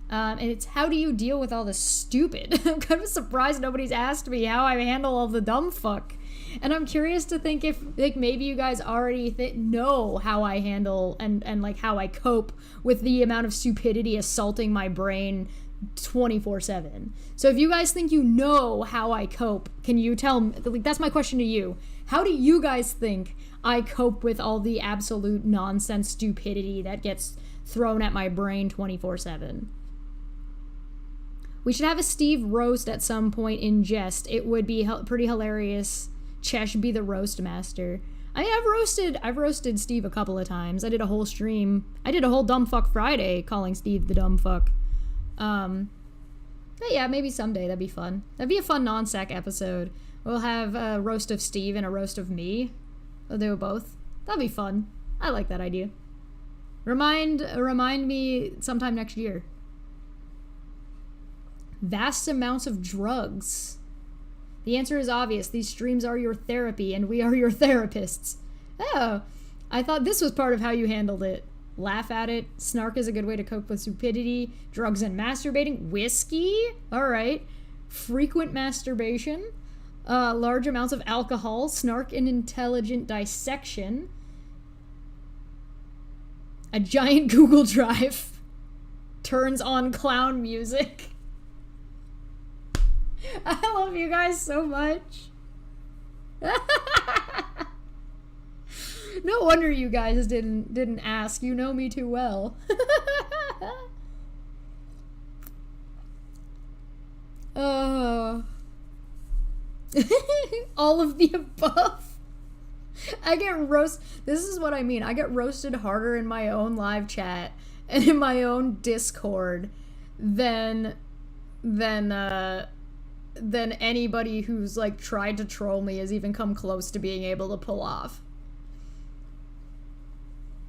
And it's, how do you deal with all the stupid? I'm kind of surprised nobody's asked me how I handle all the dumb fuck. And I'm curious to think if, like, maybe you guys already know how I handle and like how I cope with the amount of stupidity assaulting my brain 24/7. So if you guys think you know how I cope, can you tell me? Like, that's my question to you. How do you guys think I cope with all the absolute nonsense stupidity that gets thrown at my brain 24/7? We should have a Steve roast at some point in jest. It would be pretty hilarious. Chesh be the roast master. I mean, I've roasted Steve a couple of times. I did a whole stream. I did a whole Dumb Fuck Friday calling Steve the Dumb Fuck. But yeah, maybe someday that'd be fun. That'd be a fun non-sec episode. We'll have a roast of Steve and a roast of me. We'll do both. That'd be fun. I like that idea. Remind me sometime next year. Vast amounts of drugs. The answer is obvious. These streams are your therapy, and we are your therapists. Oh, I thought this was part of how you handled it. Laugh at it. Snark is a good way to cope with stupidity. Drugs and masturbating. Whiskey? Alright. Frequent masturbation. Large amounts of alcohol. Snark and intelligent dissection. A giant Google Drive. Turns on clown music. I love you guys so much. No wonder you guys didn't ask. You know me too well. Oh. All of the above. I get this is what I mean. I get roasted harder in my own live chat and in my own Discord than anybody who's like tried to troll me has even come close to being able to pull off.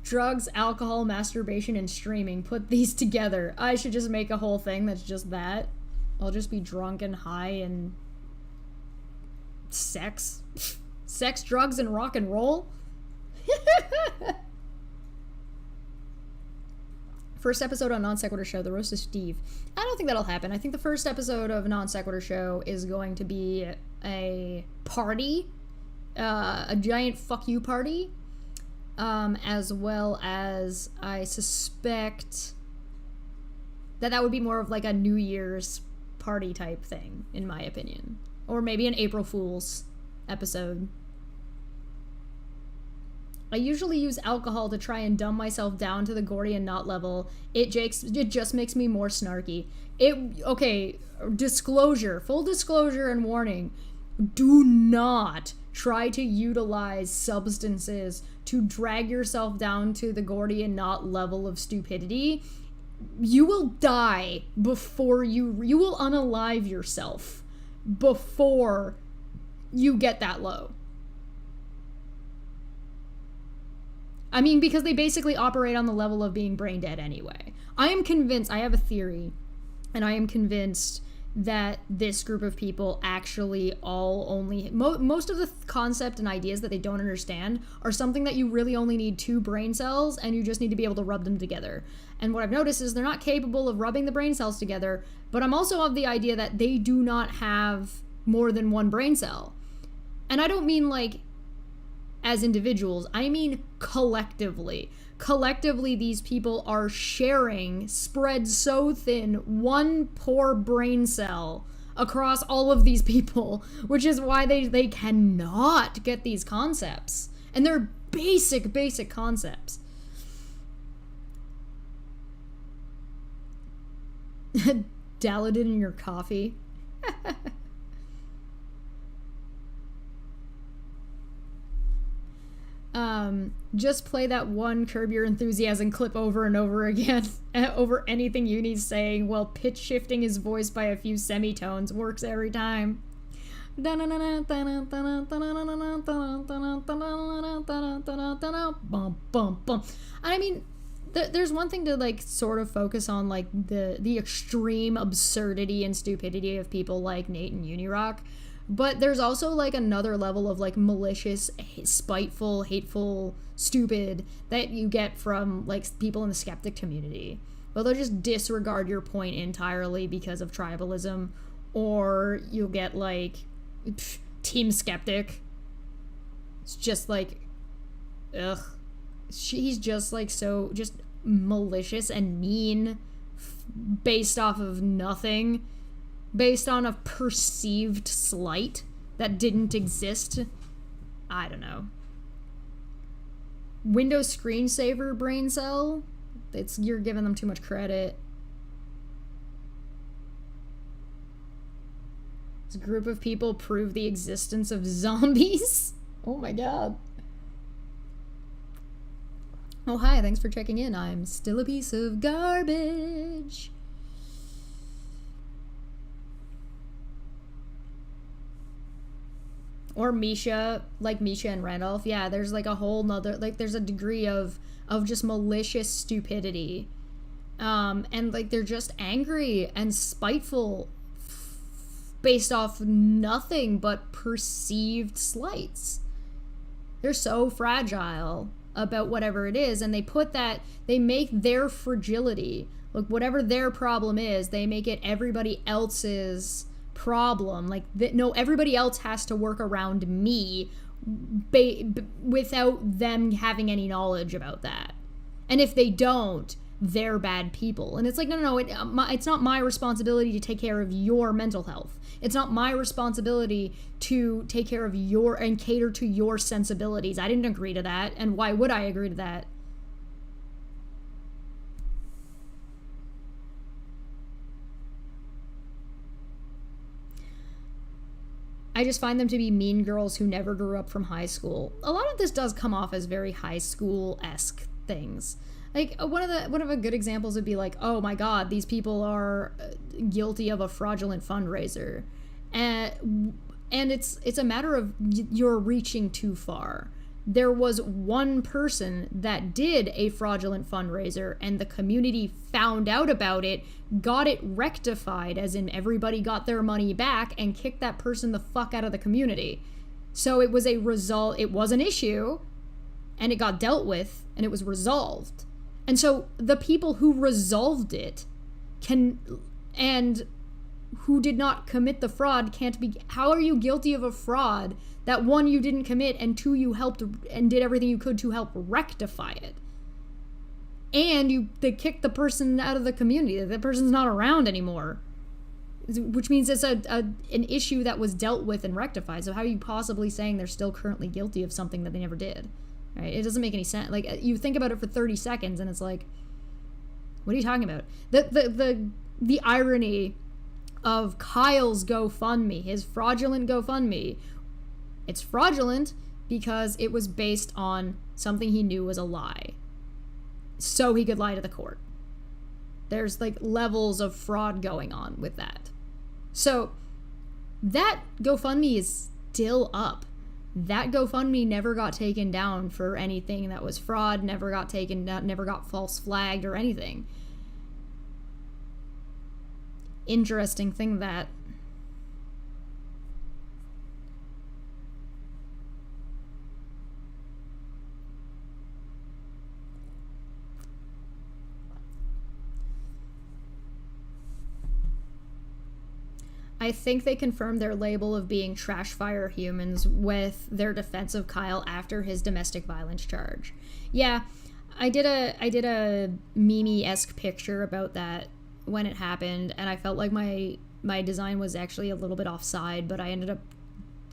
Drugs, alcohol, masturbation, and streaming. Put these together. I should just make a whole thing that's just that. I'll just be drunk and high and sex. Sex, drugs, and rock and roll. First episode on Non Sequitur Show, the roast of Steve. I don't think that'll happen. I think the first episode of Non Sequitur Show is going to be a party, a giant fuck you party, as well as I suspect that would be more of like a New Year's party type thing, in my opinion. Or maybe an April Fool's episode. I usually use alcohol to try and dumb myself down to the Gordian knot level. It just makes me more snarky. Okay, disclosure, full disclosure and warning. Do not try to utilize substances to drag yourself down to the Gordian knot level of stupidity. You will die before you will unalive yourself before you get that low. I mean, because they basically operate on the level of being brain dead anyway. I am convinced, I have a theory, and I am convinced that this group of people actually all only... most of the concept and ideas that they don't understand are something that you really only need 2 brain cells, and you just need to be able to rub them together. And what I've noticed is they're not capable of rubbing the brain cells together, but I'm also of the idea that they do not have more than 1 brain cell. And I don't mean like as individuals, I mean collectively. Collectively, these people are sharing, spread so thin, 1 poor brain cell across all of these people, which is why they cannot get these concepts. And they're basic concepts. Daladin in your coffee. Just play that one Curb Your Enthusiasm clip over and over again over anything Uni's saying while pitch shifting his voice by a few semitones works every time. I mean, there's one thing to like sort of focus on like the extreme absurdity and stupidity of people like Nate and Unirock. But there's also, like, another level of, like, malicious, spiteful, hateful, stupid that you get from, like, people in the skeptic community. Well, they'll just disregard your point entirely because of tribalism. Or you'll get, like, Team Skeptic. It's just, like, ugh. He's just, like, so just malicious and mean based off of nothing. Based on a perceived slight that didn't exist. I don't know. Windows screensaver brain cell. You're giving them too much credit. This group of people prove the existence of zombies. Oh my god. Oh hi, thanks for checking in. I'm still a piece of garbage. Or Misha, like Misha and Randolph. Yeah, there's like a whole nother, like there's a degree of just malicious stupidity. And like they're just angry and spiteful based off nothing but perceived slights. They're so fragile about whatever it is, and they make their fragility, like whatever their problem is, they make it everybody else's problem. Like no, everybody else has to work around me without them having any knowledge about that. And if they don't, they're bad people. And it's like, no, it's not my responsibility to take care of your mental health. It's not my responsibility to take care of and cater to your sensibilities. I didn't agree to that, and why would I agree to that? I just find them to be mean girls who never grew up from high school. A lot of this does come off as very high school-esque things. Like one of a good examples would be like, oh my god, these people are guilty of a fraudulent fundraiser, and it's a matter of you're reaching too far. There was one person that did a fraudulent fundraiser, and the community found out about it, got it rectified, as in everybody got their money back, and kicked that person the fuck out of the community. So it was a result. It was an issue, and it got dealt with, and it was resolved. And so the people who resolved it and who did not commit the fraud can't be. How are you guilty of a fraud that one, you didn't commit, and two, you helped and did everything you could to help rectify it? And they kicked the person out of the community. That person's not around anymore, which means it's an issue that was dealt with and rectified. So how are you possibly saying they're still currently guilty of something that they never did? Right? It doesn't make any sense. Like, you think about it for 30 seconds and it's like, what are you talking about? The irony of Kyle's GoFundMe, his fraudulent GoFundMe. It's fraudulent because it was based on something he knew was a lie, so he could lie to the court. There's like levels of fraud going on with that. So that GoFundMe is still up. That GoFundMe never got taken down for anything that was fraud, never got taken down, never got false flagged or anything. Interesting thing that. I think they confirmed their label of being trash fire humans with their defense of Kyle after his domestic violence charge. Yeah, I did a Mimi-esque picture about that when it happened, and I felt like my design was actually a little bit offside, but I ended up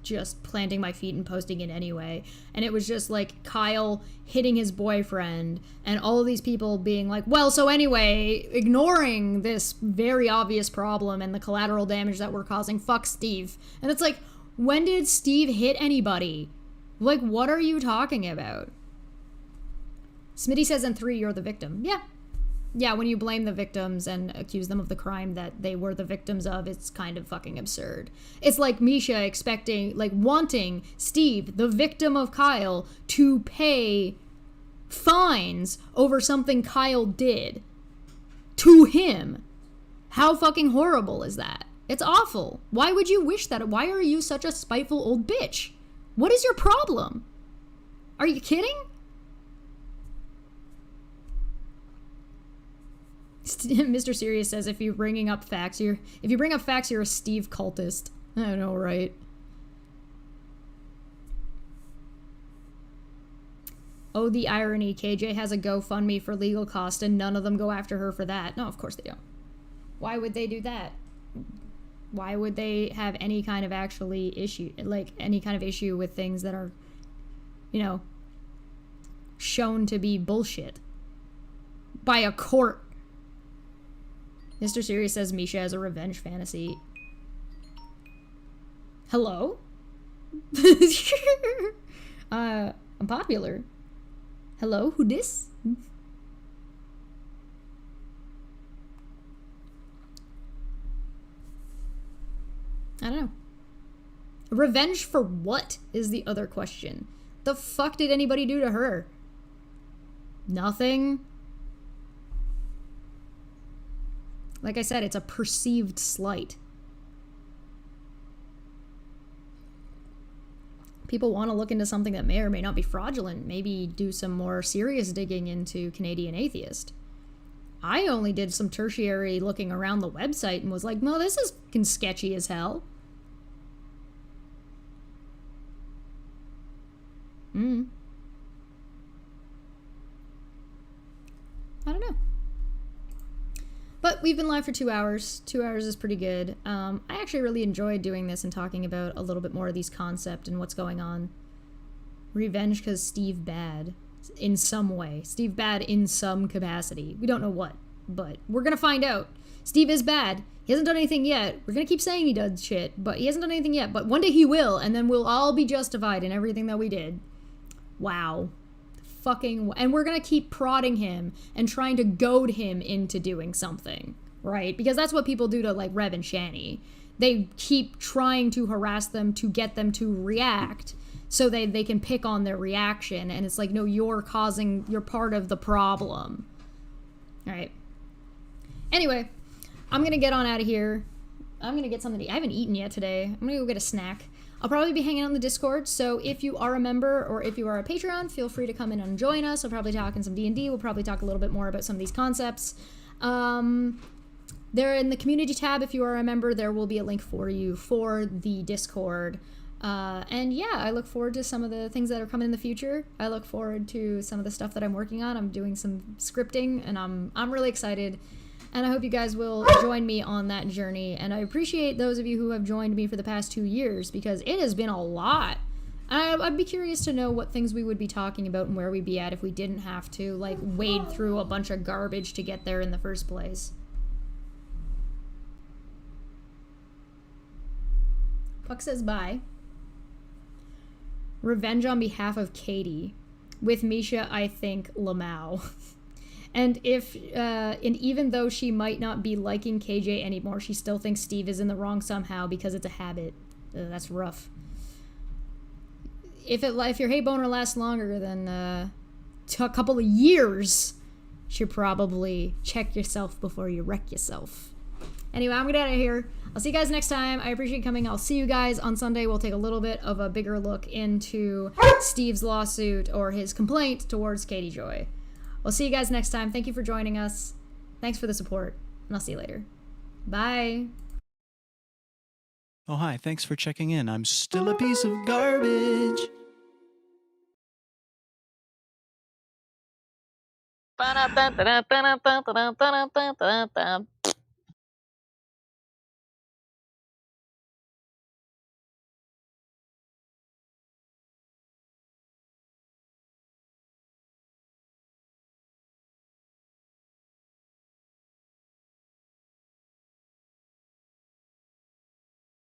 just planting my feet and posting it anyway. And it was just like Kyle hitting his boyfriend and all of these people being like, well, so anyway, ignoring this very obvious problem and the collateral damage that we're causing, fuck Steve. And it's like, when did Steve hit anybody? Like, what are you talking about? Smitty says in 3, you're the victim. Yeah, when you blame the victims and accuse them of the crime that they were the victims of, it's kind of fucking absurd. It's like Misha wanting Steve, the victim of Kyle, to pay fines over something Kyle did to him. How fucking horrible is that? It's awful. Why would you wish that? Why are you such a spiteful old bitch? What is your problem? Are you kidding? Mr. Serious says, if you bring up facts, you're a Steve cultist. I know, right? Oh, the irony. KJ has a GoFundMe for legal costs and none of them go after her for that. No, of course they don't. Why would they do that? Why would they have any kind of any kind of issue with things that are, shown to be bullshit by a court? Mr. Serious says Misha has a revenge fantasy. Hello? I'm popular. Hello, who dis? I don't know. Revenge for what is the other question. The fuck did anybody do to her? Nothing. Like I said, it's a perceived slight. People want to look into something that may or may not be fraudulent, maybe do some more serious digging into Canadian Atheist. I only did some tertiary looking around the website and was like, no, this is fucking sketchy as hell. I don't know. But we've been live for 2 hours. 2 hours is pretty good. I actually really enjoyed doing this and talking about a little bit more of these concepts and what's going on. Revenge because Steve bad in some way. Steve bad in some capacity. We don't know what, but we're going to find out. Steve is bad. He hasn't done anything yet. We're going to keep saying he does shit, but he hasn't done anything yet. But one day he will, and then we'll all be justified in everything that we did. Wow. And we're gonna keep prodding him and trying to goad him into doing something, right? Because that's what people do to like Rev and Shani. They keep trying to harass them to get them to react so they can pick on their reaction, and it's like, no, you're part of the problem. All right. Anyway, I'm gonna get on out of here. I'm gonna get something to eat. I haven't eaten yet today. I'm gonna go get a snack. I'll probably be hanging out in the Discord, so if you are a member or if you are a Patreon, feel free to come in and join us. I'll probably talk in some D&D. We'll probably talk a little bit more about some of these concepts. There in the community tab, if you are a member, there will be a link for you for the Discord. And yeah, I look forward to some of the things that are coming in the future. I look forward to some of the stuff that I'm working on. I'm doing some scripting, and I'm really excited. And I hope you guys will join me on that journey. And I appreciate those of you who have joined me for the past 2 years, because it has been a lot. I'd be curious to know what things we would be talking about and where we'd be at if we didn't have to, like, wade through a bunch of garbage to get there in the first place. Puck says bye. Revenge on behalf of Katie. With Misha, I think Lamau. And even though she might not be liking KJ anymore, she still thinks Steve is in the wrong somehow because it's a habit. That's rough. If your hate boner lasts longer than a couple of years, you should probably check yourself before you wreck yourself. Anyway, I'm gonna get out of here. I'll see you guys next time. I appreciate you coming. I'll see you guys on Sunday. We'll take a little bit of a bigger look into Steve's lawsuit or his complaint towards Katie Joy. We'll see you guys next time. Thank you for joining us. Thanks for the support, and I'll see you later. Bye. Oh, hi. Thanks for checking in. I'm still a piece of garbage.